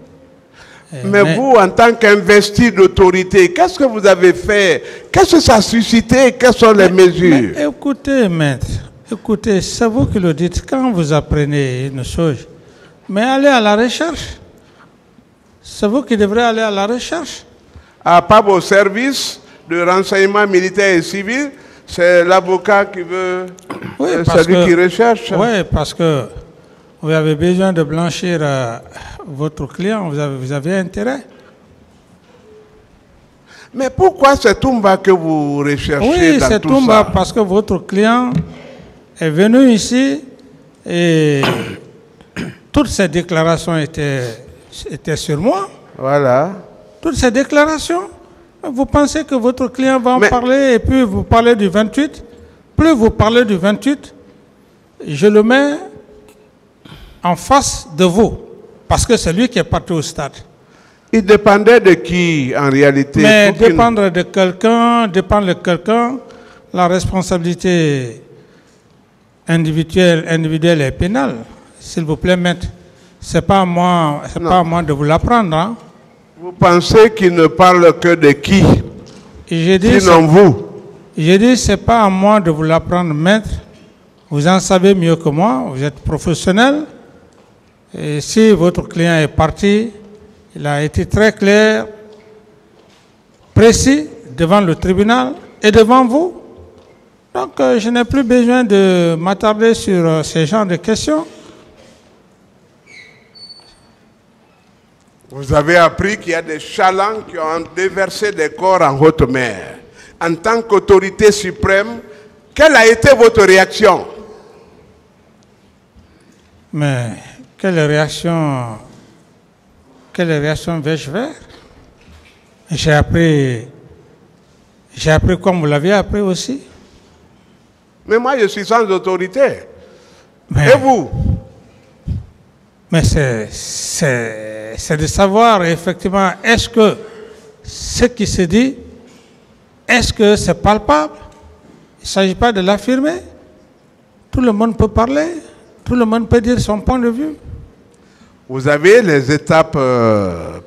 Mais vous, en tant qu'investi d'autorité, qu'est-ce que vous avez fait? Qu'est-ce que ça a suscité? Quelles sont les mesures? Mais écoutez, maître, écoutez, c'est vous qui le dites. Quand vous apprenez une chose, mais allez à la recherche. C'est vous qui devrez aller à la recherche. Ah, pas vos services de renseignement militaire et civil, c'est l'avocat qui veut, oui, celui qui recherche. Oui, parce que vous avez besoin de blanchir votre client, vous avez intérêt. Mais pourquoi c'est Toumba que vous recherchez dans tout ça? Oui, c'est Toumba parce que votre client est venu ici et toutes ces déclarations étaient sur moi. Voilà. Toutes ces déclarations. Vous pensez que votre client va en parler et puis vous parlez du 28? Plus vous parlez du 28, je le mets en face de vous. Parce que c'est lui qui est parti au stade. Il dépendait de qui, en réalité? Mais dépendre de quelqu'un, la responsabilité individuelle et pénale. S'il vous plaît, maître, c'est pas à moi de vous l'apprendre. Hein? Vous pensez qu'il ne parle que de qui? Sinon vous. J'ai dit, c'est pas à moi de vous l'apprendre, maître. Vous en savez mieux que moi, vous êtes professionnel. Et si votre client est parti, il a été très clair, précis, devant le tribunal et devant vous. Donc, je n'ai plus besoin de m'attarder sur ces genres de questions. Vous avez appris qu'il y a des chalands qui ont déversé des corps en haute mer. En tant qu'autorité suprême, quelle a été votre réaction? Mais quelle réaction vais-je faire? J'ai appris comme vous l'aviez appris aussi. Mais moi, je suis sans autorité. Et vous? Mais c'est de savoir effectivement, est-ce que ce qui se dit, est-ce que c'est palpable? Il ne s'agit pas de l'affirmer. Tout le monde peut parler, tout le monde peut dire son point de vue. Vous avez les étapes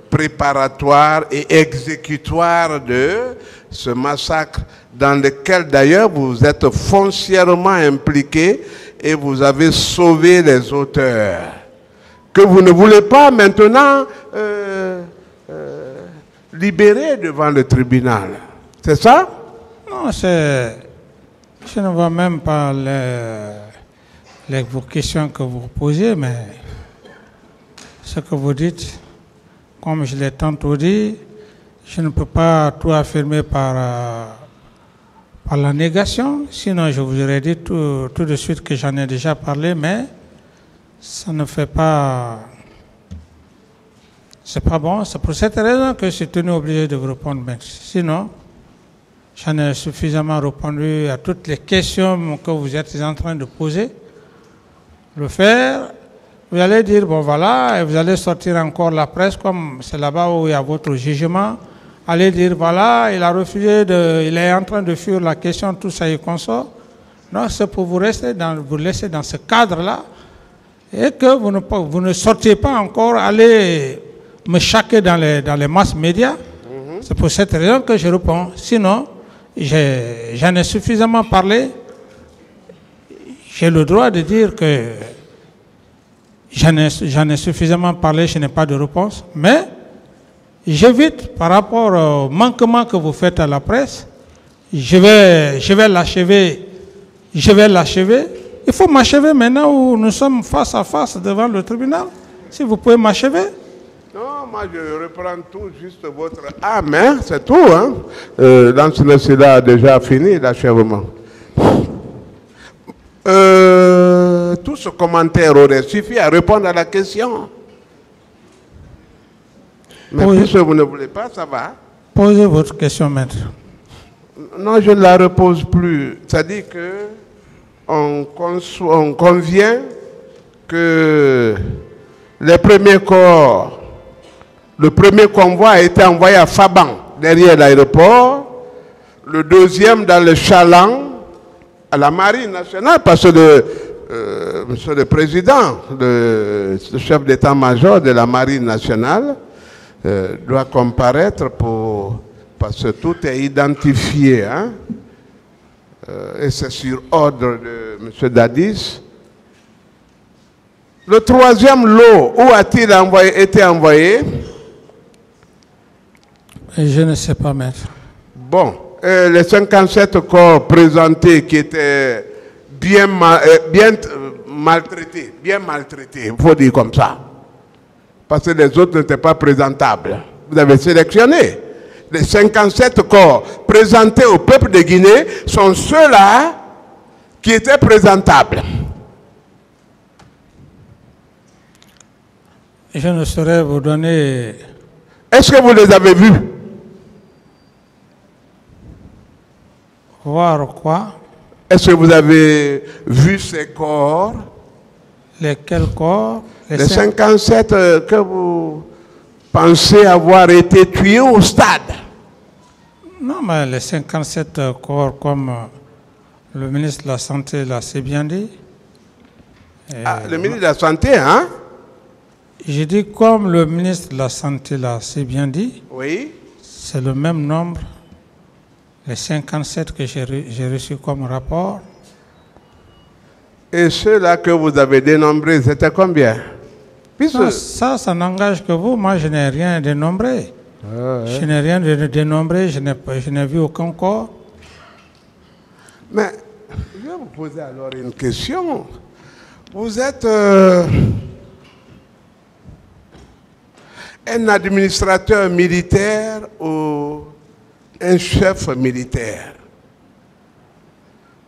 préparatoires et exécutoires de ce massacre dans lequel d'ailleurs vous êtes foncièrement impliqué et vous avez sauvé les auteurs, que vous ne voulez pas maintenant libérer devant le tribunal. C'est ça? Non, je ne vois même pas vos questions que vous posez, mais ce que vous dites, comme je l'ai tantôt dit, je ne peux pas tout affirmer par la négation, sinon je vous aurais dit tout de suite que j'en ai déjà parlé, mais ça ne fait pas... C'est pas bon, c'est pour cette raison que je suis tenu obligé de vous répondre. Mais sinon, j'en ai suffisamment répondu à toutes les questions que vous êtes en train de poser. Le faire, vous allez dire, bon voilà, et vous allez sortir encore la presse, comme c'est là-bas où il y a votre jugement. Allez dire, voilà, il a refusé, il est en train de fuir la question, tout ça et consort. Non, c'est pour vous laisser dans ce cadre-là et que vous ne sortiez pas encore, aller me chaquer dans les masses médias. C'est pour cette raison que je réponds. Sinon, j'en ai suffisamment parlé. J'ai le droit de dire que j'en ai suffisamment parlé, je n'ai pas de réponse. Mais j'évite, par rapport au manquement que vous faites à la presse, je vais l'achever. Il faut m'achever maintenant où nous sommes face à face devant le tribunal. Si vous pouvez m'achever. Non, moi je reprends tout, juste votre âme, hein, c'est tout. Hein. L'Ancien a déjà fini l'achèvement. Tout ce commentaire aurait suffi à répondre à la question. Mais puisque vous ne voulez pas, ça va. Posez votre question, maître. Non, je ne la repose plus. C'est-à-dire qu'on convient que les premiers corps, le premier convoi a été envoyé à Faban, derrière l'aéroport. Le deuxième dans le Chaland, à la Marine nationale, parce que monsieur le président, le chef d'état-major de la Marine nationale, doit comparaître parce que tout est identifié. Hein? Et c'est sur ordre de M. Dadis. Le troisième lot, où a-t-il été envoyé? Je ne sais pas, maître. Bon, les 57 corps présentés qui étaient bien maltraités, il faut dire comme ça. Parce que les autres n'étaient pas présentables. Vous avez sélectionné. Les 57 corps présentés au peuple de Guinée sont ceux-là qui étaient présentables. Je ne saurais vous donner... Est-ce que vous les avez vus? Voir quoi? Est-ce que vous avez vu ces corps? Lesquels corps? Les 57 que vous pensez avoir été tués au stade. Non, mais les 57 corps, comme le ministre de la Santé l'a si bien dit. Le ministre de la Santé, hein? J'ai dit comme le ministre de la Santé l'a si bien dit. Oui. C'est le même nombre. Les 57 que j'ai reçus comme rapport. Et ceux-là que vous avez dénombrés, c'était combien? Non, ça n'engage que vous. Moi, je n'ai rien dénombré. Je n'ai rien dénombré, je n'ai vu aucun corps. Mais je vais vous poser alors une question. Vous êtes un administrateur militaire ou un chef militaire?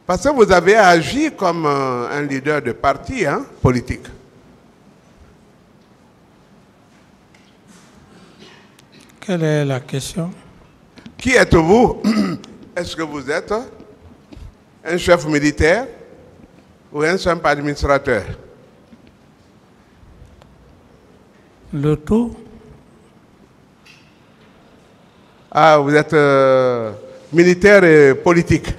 Parce que vous avez agi comme un leader de parti, hein, politique. Quelle est la question? Qui êtes-vous? Est-ce que vous êtes un chef militaire ou un simple administrateur? Le tout. Ah, vous êtes militaire et politique.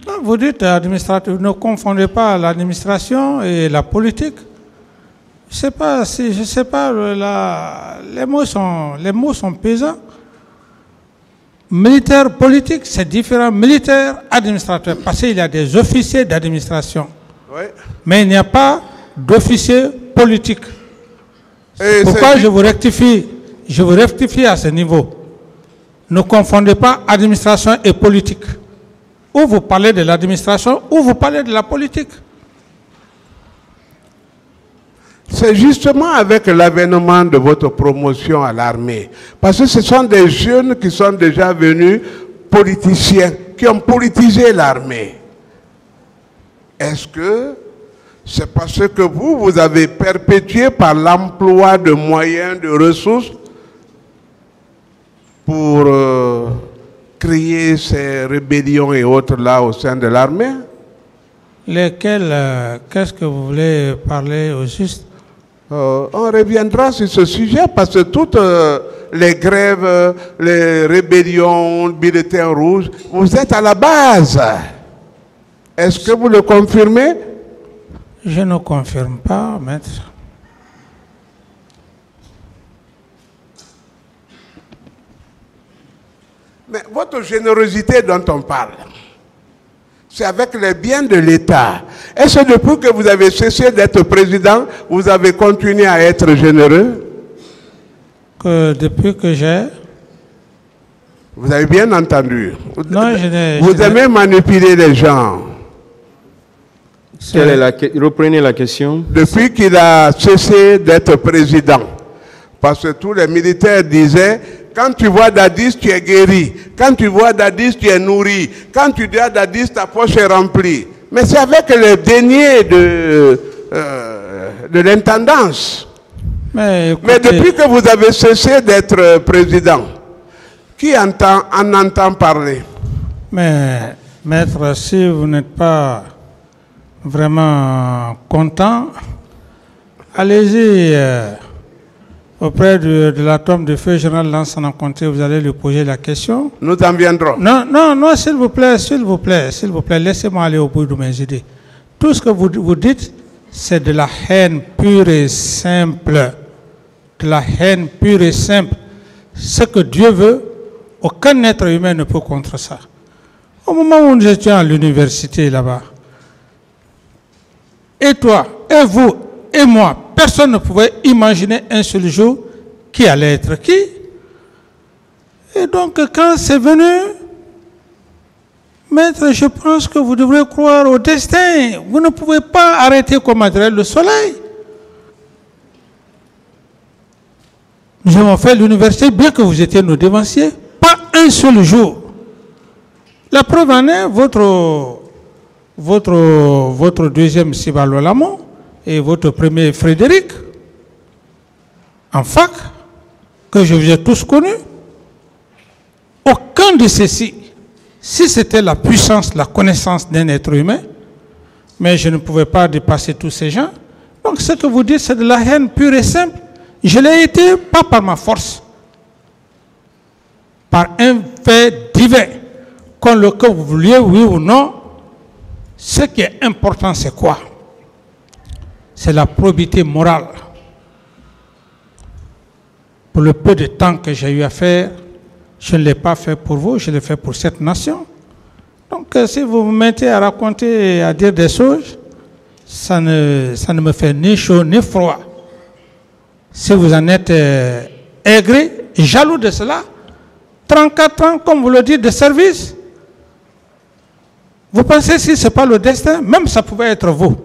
Non, vous dites administrateur, ne confondez pas l'administration et la politique. Je ne sais pas, les mots sont pesants. Militaire politique, c'est différent. Militaire administrateur, parce qu'il y a des officiers d'administration. Oui. Mais il n'y a pas d'officier politique. Pourquoi je vous rectifie à ce niveau. Ne confondez pas administration et politique. Ou vous parlez de l'administration, ou vous parlez de la politique. C'est justement avec l'avènement de votre promotion à l'armée. Parce que ce sont des jeunes qui sont déjà venus politiciens, qui ont politisé l'armée. Est-ce que c'est parce que vous avez perpétué par l'emploi de moyens, de ressources pour créer ces rébellions et autres là au sein de l'armée? Lesquels, qu'est-ce que vous voulez parler au juste? On reviendra sur ce sujet parce que toutes les grèves, les rébellions, bulletins rouges, vous êtes à la base. Est-ce que vous le confirmez? Je ne confirme pas, maître. Mais votre générosité dont on parle, c'est avec les biens de l'État. Est-ce que depuis que vous avez cessé d'être président, vous avez continué à être généreux? Que depuis que j'ai... Vous avez bien entendu. Non, vous aimez manipuler les gens. Reprenez la question. Depuis qu'il a cessé d'être président. Parce que tous les militaires disaient, quand tu vois Dadis, tu es guéri. Quand tu vois Dadis, tu es nourri. Quand tu vois Dadis, ta poche est remplie. Mais c'est avec les deniers de l'intendance. Mais depuis que vous avez cessé d'être président, qui en entend parler? Mais, maître, si vous n'êtes pas vraiment content, allez-y auprès de la tombe de feu général Lansana Conté, vous allez lui poser la question. Nous en viendrons. Non, s'il vous plaît, laissez-moi aller au bout de mes idées. Tout ce que vous dites, c'est de la haine pure et simple. De la haine pure et simple. Ce que Dieu veut, aucun être humain ne peut contre ça. Au moment où nous étions à l'université là-bas, et toi, et vous, et moi, personne ne pouvait imaginer un seul jour qui allait être qui. Et donc, quand c'est venu, maître, je pense que vous devrez croire au destin. Vous ne pouvez pas arrêter, comme dirait le soleil. Nous avons fait l'université, bien que vous étiez nos devanciers, pas un seul jour. La preuve en est votre deuxième Sibalo Lamont et votre premier Frédéric, en fac, que je vous ai tous connus. Aucun de ceux-ci, si c'était la puissance, la connaissance d'un être humain, mais je ne pouvais pas dépasser tous ces gens. Donc ce que vous dites, c'est de la haine pure et simple. Je l'ai été, pas par ma force, par un fait divin. Que vous vouliez, oui ou non, ce qui est important, c'est quoi? C'est la probité morale. Pour le peu de temps que j'ai eu à faire, je ne l'ai pas fait pour vous, je l'ai fait pour cette nation. Donc, si vous vous mettez à raconter et à dire des choses, ça ne me fait ni chaud ni froid. Si vous en êtes aigri, jaloux de cela, 34 ans, comme vous le dites, de service, vous pensez si ce n'est pas le destin, même ça pouvait être vous.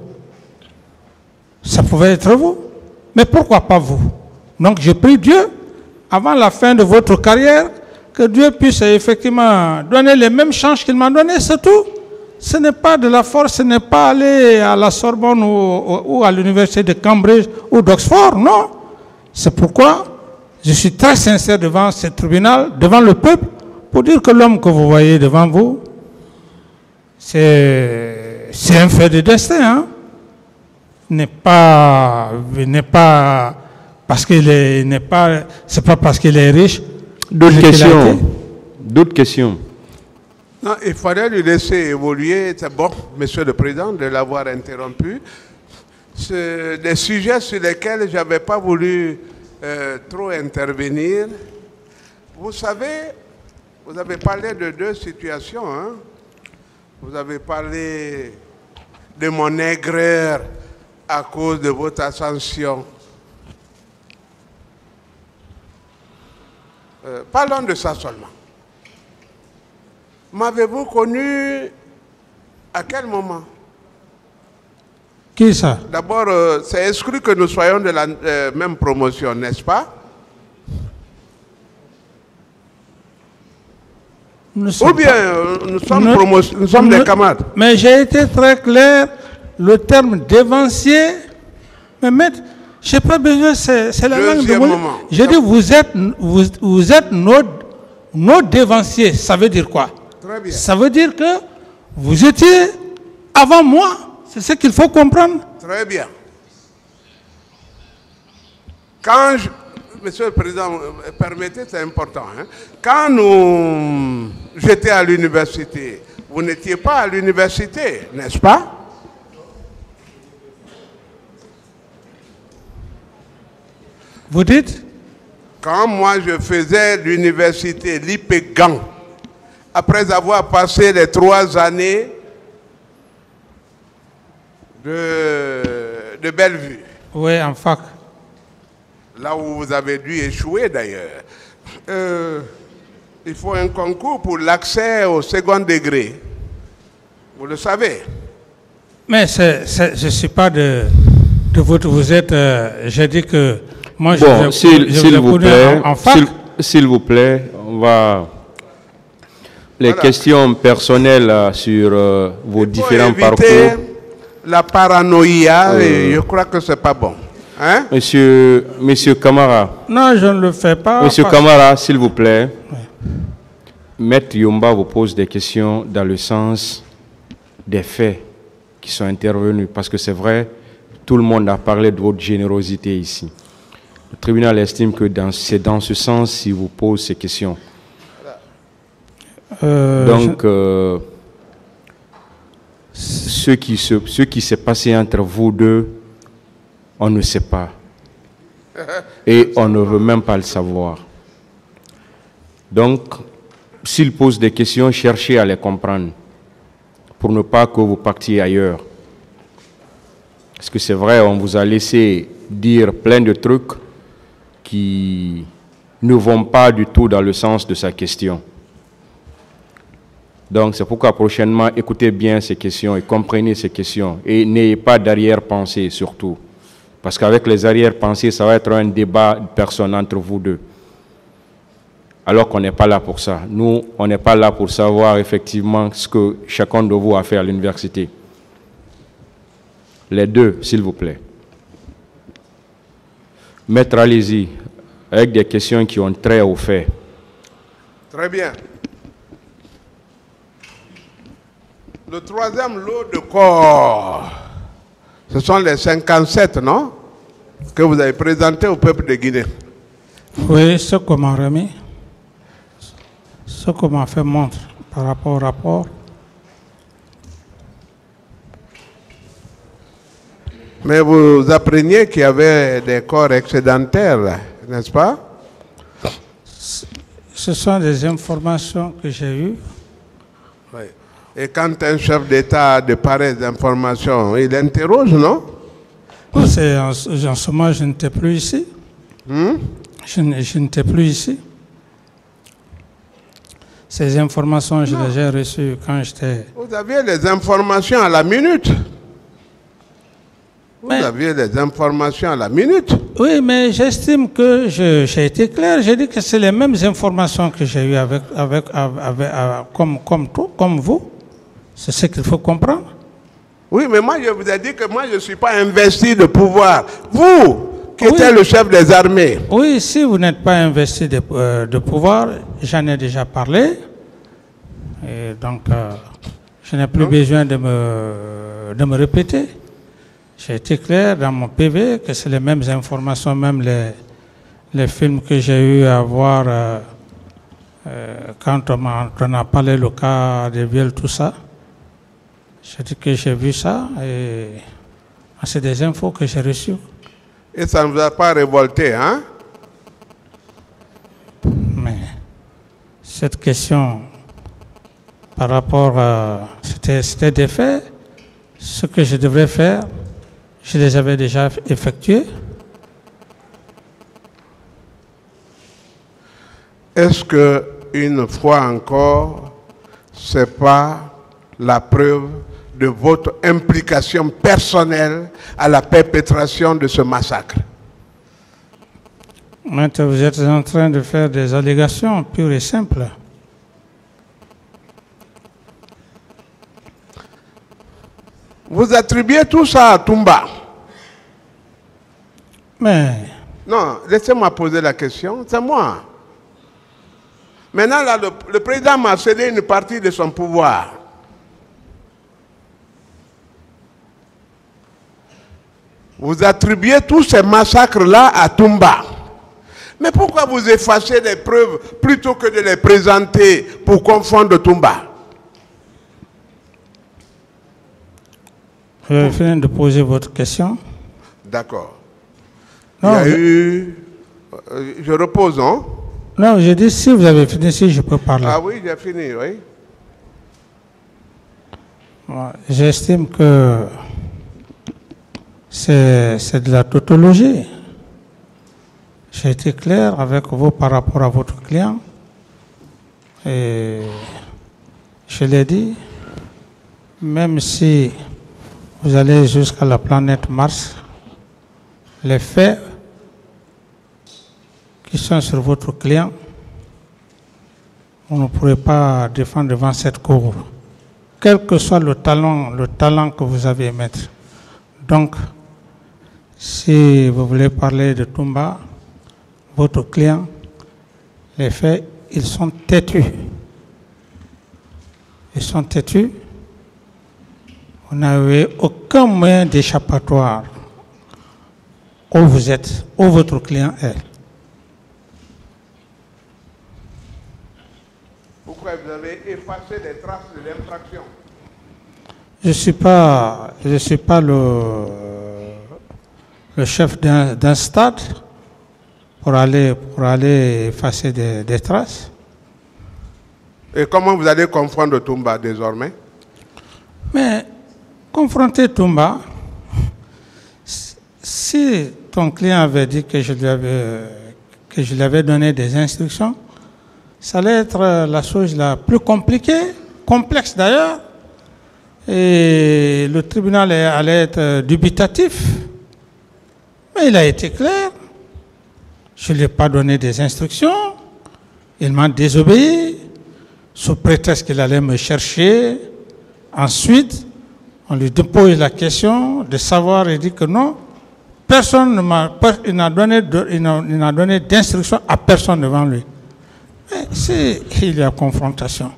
Ça pouvait être vous. Mais pourquoi pas vous? Donc je prie Dieu, avant la fin de votre carrière, que Dieu puisse effectivement donner les mêmes chances qu'il m'a donné, c'est tout. Ce n'est pas de la force, ce n'est pas aller à la Sorbonne ou à l'université de Cambridge ou d'Oxford, non. C'est pourquoi je suis très sincère devant ce tribunal, devant le peuple, pour dire que l'homme que vous voyez devant vous, c'est un fait de destin, hein. N'est pas parce c'est pas parce qu'il est riche. D'autres questions. D'autres questions. Non, il fallait lui laisser évoluer. C'est bon, Monsieur le Président, de l'avoir interrompu. C'est des sujets sur lesquels je n'avais pas voulu trop intervenir. Vous savez, Vous avez parlé de deux situations. Hein? Vous avez parlé de mon aigreur à cause de votre ascension. Parlons de ça seulement. M'avez-vous connu à quel moment? Qui ça? D'abord, c'est exclu que nous soyons de la même promotion, n'est-ce pas? Ou bien nous sommes des camarades. Mais j'ai été très clair, le terme dévancier, mais maître, je n'ai pas besoin, c'est la langue de mon... Je dis, vous êtes nos dévanciers, ça veut dire quoi? Très bien. Ça veut dire que vous étiez avant moi, c'est ce qu'il faut comprendre. Très bien. Quand Monsieur le Président, permettez, c'est important. Hein? Quand j'étais à l'université, vous n'étiez pas à l'université, n'est-ce pas? Vous dites? Quand moi je faisais l'université, l'IPEGAN, après avoir passé les 3 années de Bellevue. Oui, en fac. Là où vous avez dû échouer d'ailleurs. Il faut un concours pour l'accès au second degré. Vous le savez. Mais je ne suis pas de votre... Vous êtes... j'ai dit que... Moi, bon, s'il vous plaît, s'il vous plaît, on va... Les questions personnelles sur vos différents parcours. La paranoïa, et je crois que ce n'est pas bon. Hein? Monsieur Camara. Non, je ne le fais pas. Monsieur Camara, s'il vous plaît. Ouais. Maître Yomba vous pose des questions dans le sens des faits qui sont intervenus. Parce que c'est vrai, tout le monde a parlé de votre générosité ici. Le tribunal estime que c'est dans ce sens qu'il vous pose ces questions. Donc, ce qui s'est passé entre vous deux, on ne sait pas. Et on ne veut même pas le savoir. Donc, s'il pose des questions, cherchez à les comprendre pour ne pas que vous partiez ailleurs. Parce que c'est vrai, on vous a laissé dire plein de trucs qui ne vont pas du tout dans le sens de sa question. Donc, c'est pourquoi prochainement, écoutez bien ces questions et comprenez ces questions. Et n'ayez pas d'arrière-pensée surtout. Parce qu'avec les arrière-pensées, ça va être un débat de personnes entre vous deux. Alors qu'on n'est pas là pour ça. Nous, on n'est pas là pour savoir effectivement ce que chacun de vous a fait à l'université. Les deux, s'il vous plaît. Maître, allez-y, avec des questions qui ont trait aux faits. Très bien. Le 3e lot de corps, ce sont les 57, non? Que vous avez présenté au peuple de Guinée. Oui, ce qu'on m'a remis, ce qu'on m'a fait montre par rapport au rapport. Mais vous appreniez qu'il y avait des corps excédentaires, n'est-ce pas? Ce sont des informations que j'ai eues. Oui. Et quand un chef d'État a de pareilles informations, il interroge, non? En ce moment, je n'étais plus ici. Je n'étais plus ici. Ces informations, je les ai reçues quand j'étais... Vous aviez les informations à la minute. Vous aviez les informations à la minute. Oui, mais j'estime que j'ai été clair. J'ai dit que c'est les mêmes informations que j'ai eues comme vous. C'est ce qu'il faut comprendre. Oui, mais moi, je vous ai dit que moi, je ne suis pas investi de pouvoir. Vous, qui êtes le chef des armées. Oui, si vous n'êtes pas investi de pouvoir, j'en ai déjà parlé. Et donc, je n'ai plus besoin de me répéter. J'ai été clair dans mon PV que c'est les mêmes informations, même les films que j'ai eu à voir quand on a parlé le cas des viols, tout ça. J'ai dit que j'ai vu ça et c'est des infos que j'ai reçues. Et ça ne vous a pas révolté, hein? Mais cette question par rapport à... C'était des faits. Ce que je devrais faire, je les avais déjà effectués. Est-ce que, une fois encore, ce n'est pas la preuve de votre implication personnelle à la perpétration de ce massacre? Maintenant, vous êtes en train de faire des allégations pures et simples. Vous attribuez tout ça à Toumba. Mais... Non, laissez-moi poser la question, c'est moi. Maintenant, là, le président m'a cédé une partie de son pouvoir. Vous attribuez tous ces massacres-là à Toumba. Mais pourquoi vous effacez les preuves plutôt que de les présenter pour confondre Toumba? Vous avez fini de poser votre question? D'accord. Non, Il y a eu... Je repose, non? Non, j'ai dit si vous avez fini, si je peux parler. Ah oui, j'ai fini, oui. J'estime que c'est de la tautologie. J'ai été clair avec vous par rapport à votre client. Et je l'ai dit, même si vous allez jusqu'à la planète Mars, les faits qui sont sur votre client, vous ne pourrez pas défendre devant cette cour, quel que soit le talent que vous avez à mettre. Donc, si vous voulez parler de Toumba, votre client, les faits, ils sont têtus. Ils sont têtus. Vous n'avez aucun moyen d'échappatoire où vous êtes, où votre client est. Pourquoi vous avez effacé les traces de l'infraction? Je ne suis pas le chef d'un stade pour aller effacer des traces. Et comment vous allez confondre Toumba désormais? Mais confronter Toumba, si ton client avait dit que je lui avais donné des instructions, ça allait être la chose la plus compliquée, complexe d'ailleurs, et le tribunal allait être dubitatif. Mais il a été clair. Je ne lui ai pas donné des instructions. Il m'a désobéi, sous prétexte qu'il allait me chercher. Ensuite, on lui dépose la question de savoir, il dit que non, personne il n'a donné d'instruction à personne devant lui. Mais s'il y a confrontation,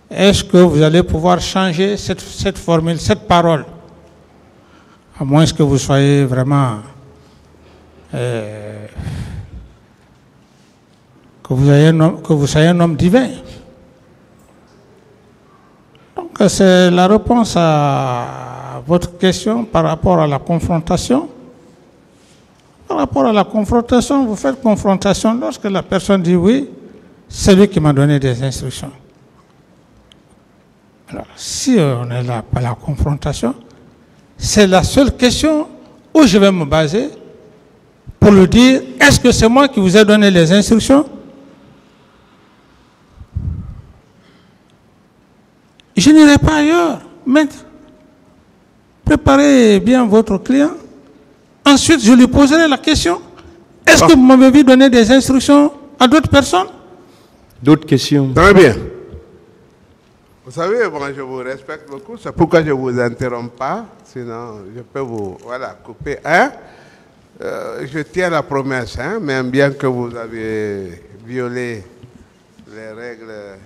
est-ce que vous allez pouvoir changer cette formule, cette parole? À moins que vous soyez vraiment... que vous soyez un homme divin. Donc c'est la réponse à votre question par rapport à la confrontation. Par rapport à la confrontation, vous faites confrontation lorsque la personne dit oui, c'est lui qui m'a donné des instructions. Alors, si on est là par la confrontation, c'est la seule question où je vais me baser pour lui dire, est-ce que c'est moi qui vous ai donné les instructions? Je n'irai pas ailleurs. Maître, préparez bien votre client. Ensuite, je lui poserai la question. Est-ce que vous m'avez vu donner des instructions à d'autres personnes? D'autres questions? Très bien. Vous savez, moi je vous respecte beaucoup, c'est pourquoi je ne vous interromps pas, sinon je peux vous couper. Je tiens la promesse, même bien que vous avez violé les règles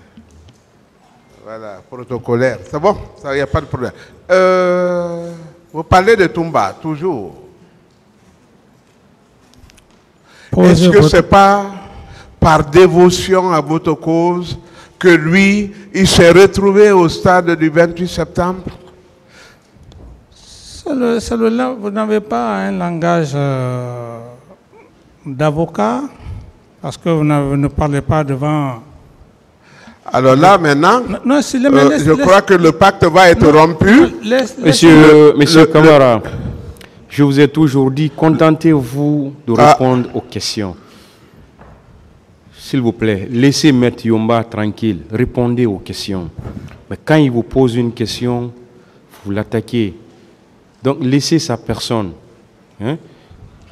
protocolaires. C'est bon, il n'y a pas de problème. Vous parlez de Toumba, toujours. Est-ce que ce n'est pas par dévotion à votre cause que lui, il s'est retrouvé au stade du 28 septembre? Vous n'avez pas un langage d'avocat, parce que vous ne parlez pas devant Alors là, maintenant, Non, je crois que le pacte va être rompu. Monsieur Camara, je vous ai toujours dit, contentez-vous de répondre aux questions. S'il vous plaît, laissez Maître Yomba tranquille, répondez aux questions. Mais quand il vous pose une question, vous l'attaquez. Donc laissez sa personne. Hein?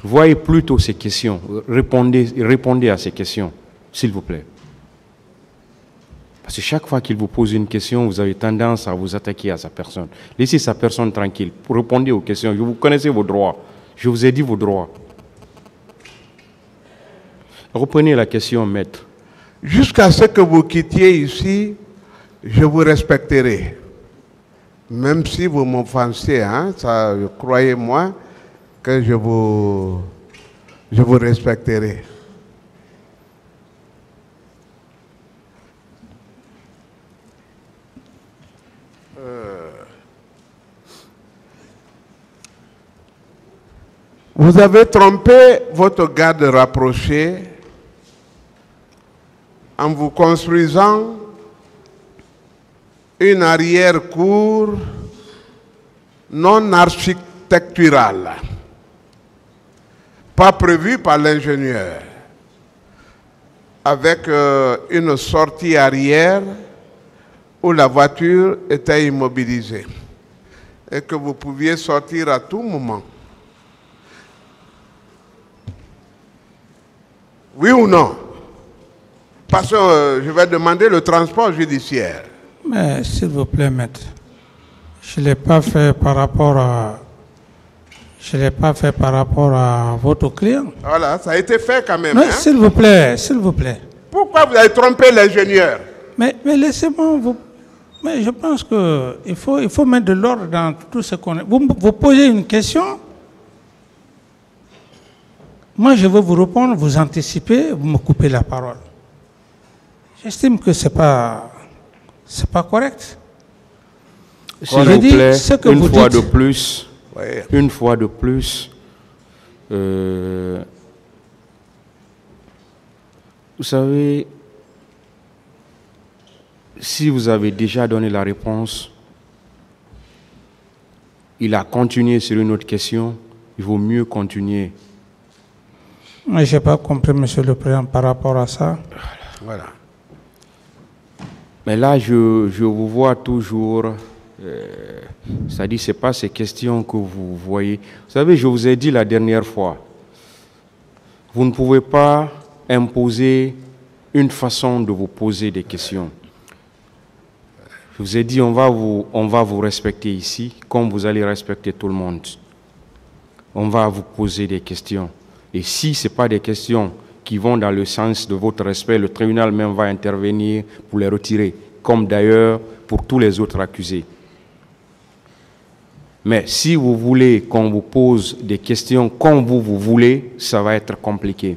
Voyez plutôt ces questions, répondez à ces questions, s'il vous plaît. Parce que chaque fois qu'il vous pose une question, vous avez tendance à vous attaquer à sa personne. Laissez sa personne tranquille, répondez aux questions. Vous connaissez vos droits. Je vous ai dit vos droits. Reprenez la question, maître. Jusqu'à ce que vous quittiez ici, je vous respecterai. Même si vous m'offensiez, hein, croyez-moi que je vous respecterai. Vous avez trompé votre garde rapproché en vous construisant une arrière-cour non architecturale, pas prévue par l'ingénieur, avec une sortie arrière où la voiture était immobilisée et que vous pouviez sortir à tout moment. Oui ou non? Parce que je vais demander le transport judiciaire. Mais s'il vous plaît, maître, je ne l'ai pas fait par rapport à... Je ne l'ai pas fait par rapport à votre client. Voilà, ça a été fait quand même. Non, hein? s'il vous plaît, s'il vous plaît. Pourquoi vous avez trompé l'ingénieur? Mais laissez-moi vous... Mais je pense qu'il faut mettre de l'ordre dans tout ce qu'on... Vous posez une question, moi je veux vous répondre, vous anticipez, vous me coupez la parole. J'estime que c'est pas correct. S'il vous plaît, une fois de plus, vous savez, si vous avez déjà donné la réponse, il a continué sur une autre question, il vaut mieux continuer. Mais je n'ai pas compris, Monsieur le Président, par rapport à ça. Voilà. Mais là, je vous vois toujours, c'est-à-dire ce n'est pas ces questions que vous voyez. Vous savez, je vous ai dit la dernière fois, vous ne pouvez pas imposer une façon de vous poser des questions. Je vous ai dit, on va vous respecter ici, comme vous allez respecter tout le monde. On va vous poser des questions. Et si ce n'est pas des questions qui vont dans le sens de votre respect, le tribunal même va intervenir pour les retirer, comme d'ailleurs pour tous les autres accusés. Mais si vous voulez qu'on vous pose des questions comme vous voulez, ça va être compliqué.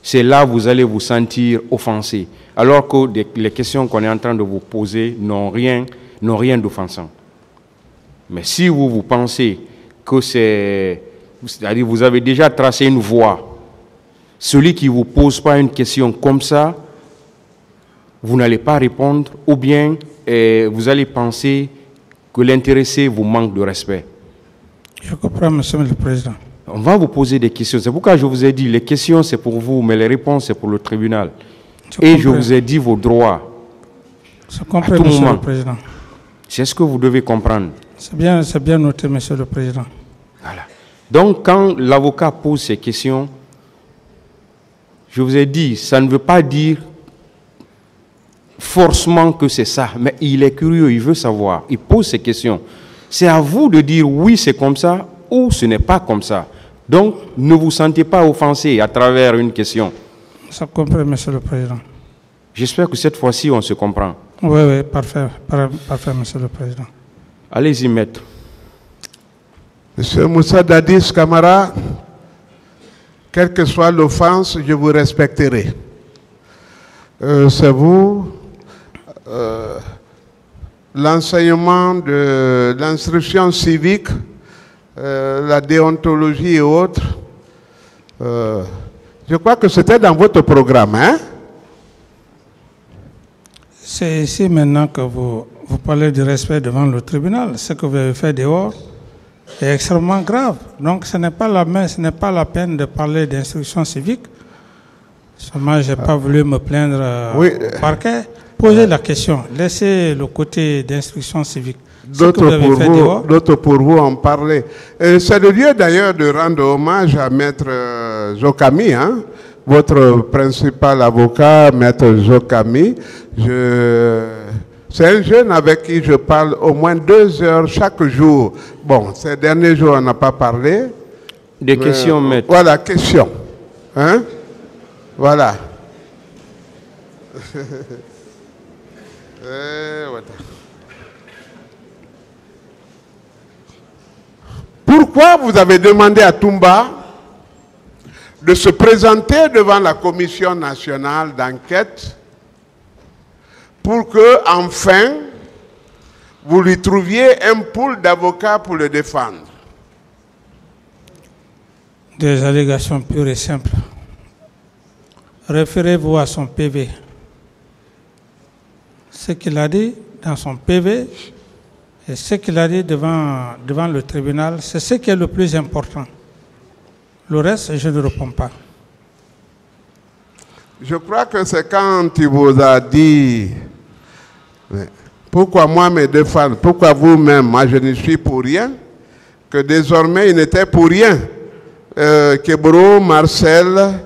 C'est là que vous allez vous sentir offensé, alors que les questions qu'on est en train de vous poser n'ont rien d'offensant. Mais si vous pensez que c'est-à-dire vous avez déjà tracé une voie, celui qui ne vous pose pas une question comme ça, vous n'allez pas répondre, ou bien vous allez penser que l'intéressé vous manque de respect. Je comprends, Monsieur le Président. On va vous poser des questions. C'est pourquoi je vous ai dit, les questions c'est pour vous, mais les réponses c'est pour le tribunal. Je vous ai dit vos droits. Je comprends, Monsieur le Président. C'est ce que vous devez comprendre. C'est bien noté, Monsieur le Président. Voilà. Donc, quand l'avocat pose ces questions, je vous ai dit, ça ne veut pas dire forcément que c'est ça, mais il est curieux, il veut savoir, il pose ces questions. C'est à vous de dire oui, c'est comme ça, ou ce n'est pas comme ça. Donc, ne vous sentez pas offensé à travers une question. Ça comprend, Monsieur le Président. J'espère que cette fois-ci, on se comprend. Oui, parfait, Monsieur le Président. Allez-y, maître. Monsieur Moussa Dadis Camara, quelle que soit l'offense, je vous respecterai. C'est vous, l'enseignement de l'instruction civique, la déontologie et autres. Je crois que c'était dans votre programme, hein? C'est ici maintenant que vous parlez du respect devant le tribunal. Ce que vous avez fait dehors est extrêmement grave. Donc ce n'est pas la peine de parler d'instruction civique. Seulement, je n'ai pas voulu me plaindre au parquet. Posez la question. Laissez le côté d'instruction civique. D'autres pour vous en parler. C'est le lieu d'ailleurs de rendre hommage à Maître Zokami, hein, votre principal avocat, Maître Zokami. C'est un jeune avec qui je parle au moins 2 heures chaque jour. Bon, ces derniers jours, on n'a pas parlé. Des questions, Maître. Voilà, questions. Hein? Voilà. Pourquoi vous avez demandé à Toumba de se présenter devant la Commission nationale d'enquête pour que, enfin, vous lui trouviez un pool d'avocats pour le défendre? Des allégations pures et simples. Référez-vous à son PV. Ce qu'il a dit dans son PV et ce qu'il a dit devant le tribunal, c'est ce qui est le plus important. Le reste, je ne réponds pas. Je crois que c'est quand il vous a dit pourquoi moi me défendre, pourquoi vous-même, moi je ne suis pour rien, que désormais il n'était pour rien. Kebro, Marcel,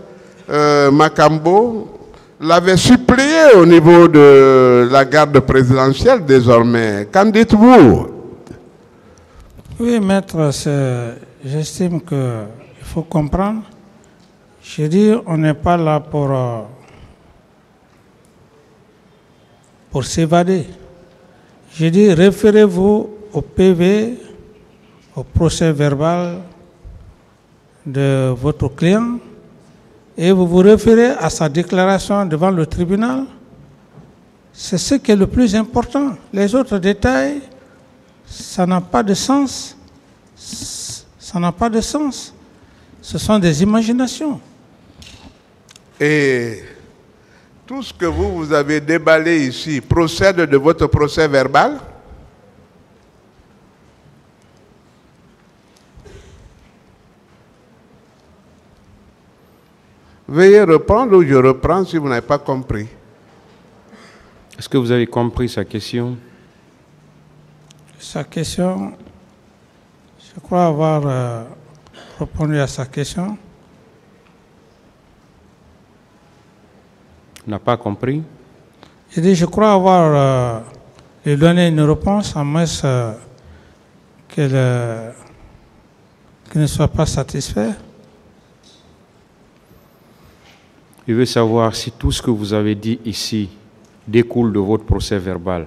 Makambo l'avait supplié au niveau de la garde présidentielle désormais. Qu'en dites-vous? Oui, maître, j'estime qu'il faut comprendre. Je dis, on n'est pas là pour s'évader. Je dis, référez-vous au PV, au procès verbal de votre client, et vous vous référez à sa déclaration devant le tribunal. C'est ce qui est le plus important. Les autres détails, ça n'a pas de sens. Ça n'a pas de sens. Ce sont des imaginations. Et tout ce que vous avez déballé ici procède de votre procès verbal? Veuillez reprendre ou je reprends si vous n'avez pas compris. Est-ce que vous avez compris sa question? Sa question, je crois avoir répondu à sa question. N'a pas compris? J'ai dit, je crois avoir lui donné une réponse, à moins qu'elle ne soit pas satisfaite. Je veux savoir si tout ce que vous avez dit ici découle de votre procès verbal.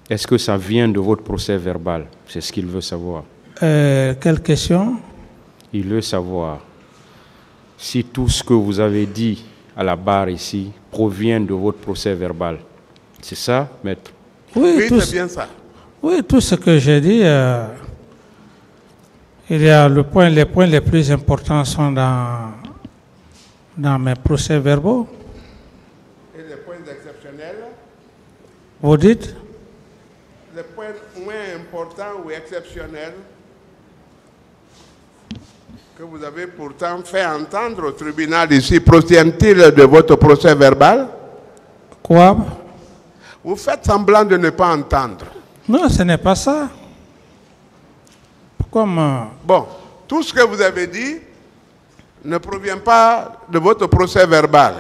Est-ce que ça vient de votre procès verbal? C'est ce qu'il veut savoir. Quelle question? Il veut savoir si tout ce que vous avez dit à la barre ici provient de votre procès verbal. C'est ça, maître? Oui, c'est bien ça. Oui, tout ce que j'ai dit, il y a les points les plus importants sont dans mes procès verbaux. Et les points exceptionnels? Vous dites? Les points moins importants ou exceptionnels que vous avez pourtant fait entendre au tribunal ici, proviennent-ils de votre procès verbal? Quoi? Vous faites semblant de ne pas entendre. Non, ce n'est pas ça. Comme bon, tout ce que vous avez dit ne provient pas de votre procès verbal.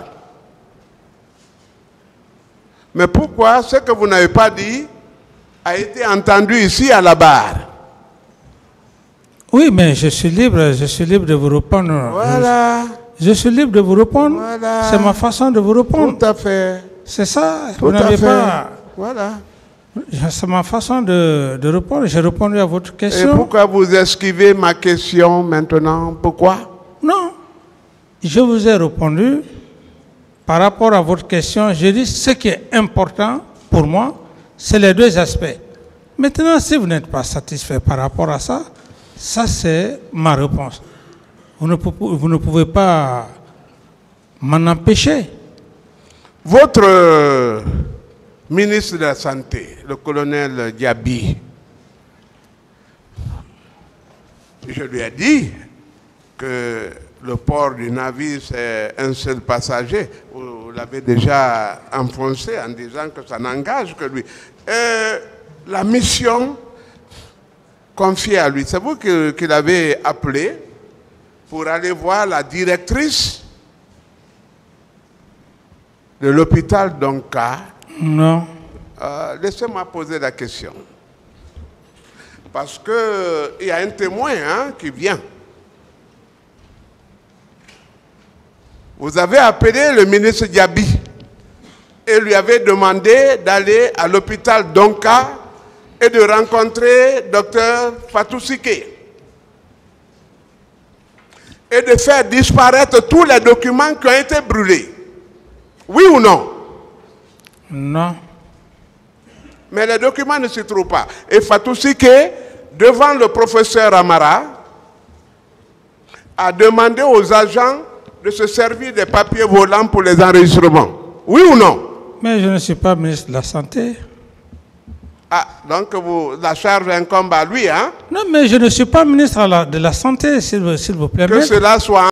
Mais pourquoi ce que vous n'avez pas dit a été entendu ici à la barre? Oui, mais je suis libre de vous répondre. Voilà. Je suis libre de vous répondre. Voilà. C'est ma façon de vous répondre. Tout à fait. C'est ça. Tout vous n'avez pas. Voilà. C'est ma façon de répondre. J'ai répondu à votre question. Et pourquoi vous esquivez ma question maintenant? Pourquoi? Non. Je vous ai répondu par rapport à votre question. Je dis ce qui est important pour moi, c'est les deux aspects. Maintenant, si vous n'êtes pas satisfait par rapport à ça, ça c'est ma réponse. Vous ne pouvez pas m'en empêcher. Votre ministre de la Santé, le colonel Diaby, je lui ai dit que le port du navire, c'est un seul passager. Vous l'avez déjà enfoncé en disant que ça n'engage que lui. La mission confiée à lui, c'est vous qui l'avez appelé pour aller voir la directrice de l'hôpital d'Onka. Non. Laissez-moi poser la question. Parce qu'il y a un témoin qui vient. Vous avez appelé le ministre Diaby et lui avez demandé d'aller à l'hôpital d'Onka et de rencontrer Dr Fatou Sike et de faire disparaître tous les documents qui ont été brûlés. Oui ou non? Non. Mais les documents ne se trouvent pas. Et Fatou Sike, devant le professeur Amara, a demandé aux agents de se servir des papiers volants pour les enregistrements. Oui ou non? Mais je ne suis pas ministre de la Santé. Ah, donc la charge incombe à lui, hein? Non, mais je ne suis pas ministre de la Santé, s'il vous plaît. Que cela soit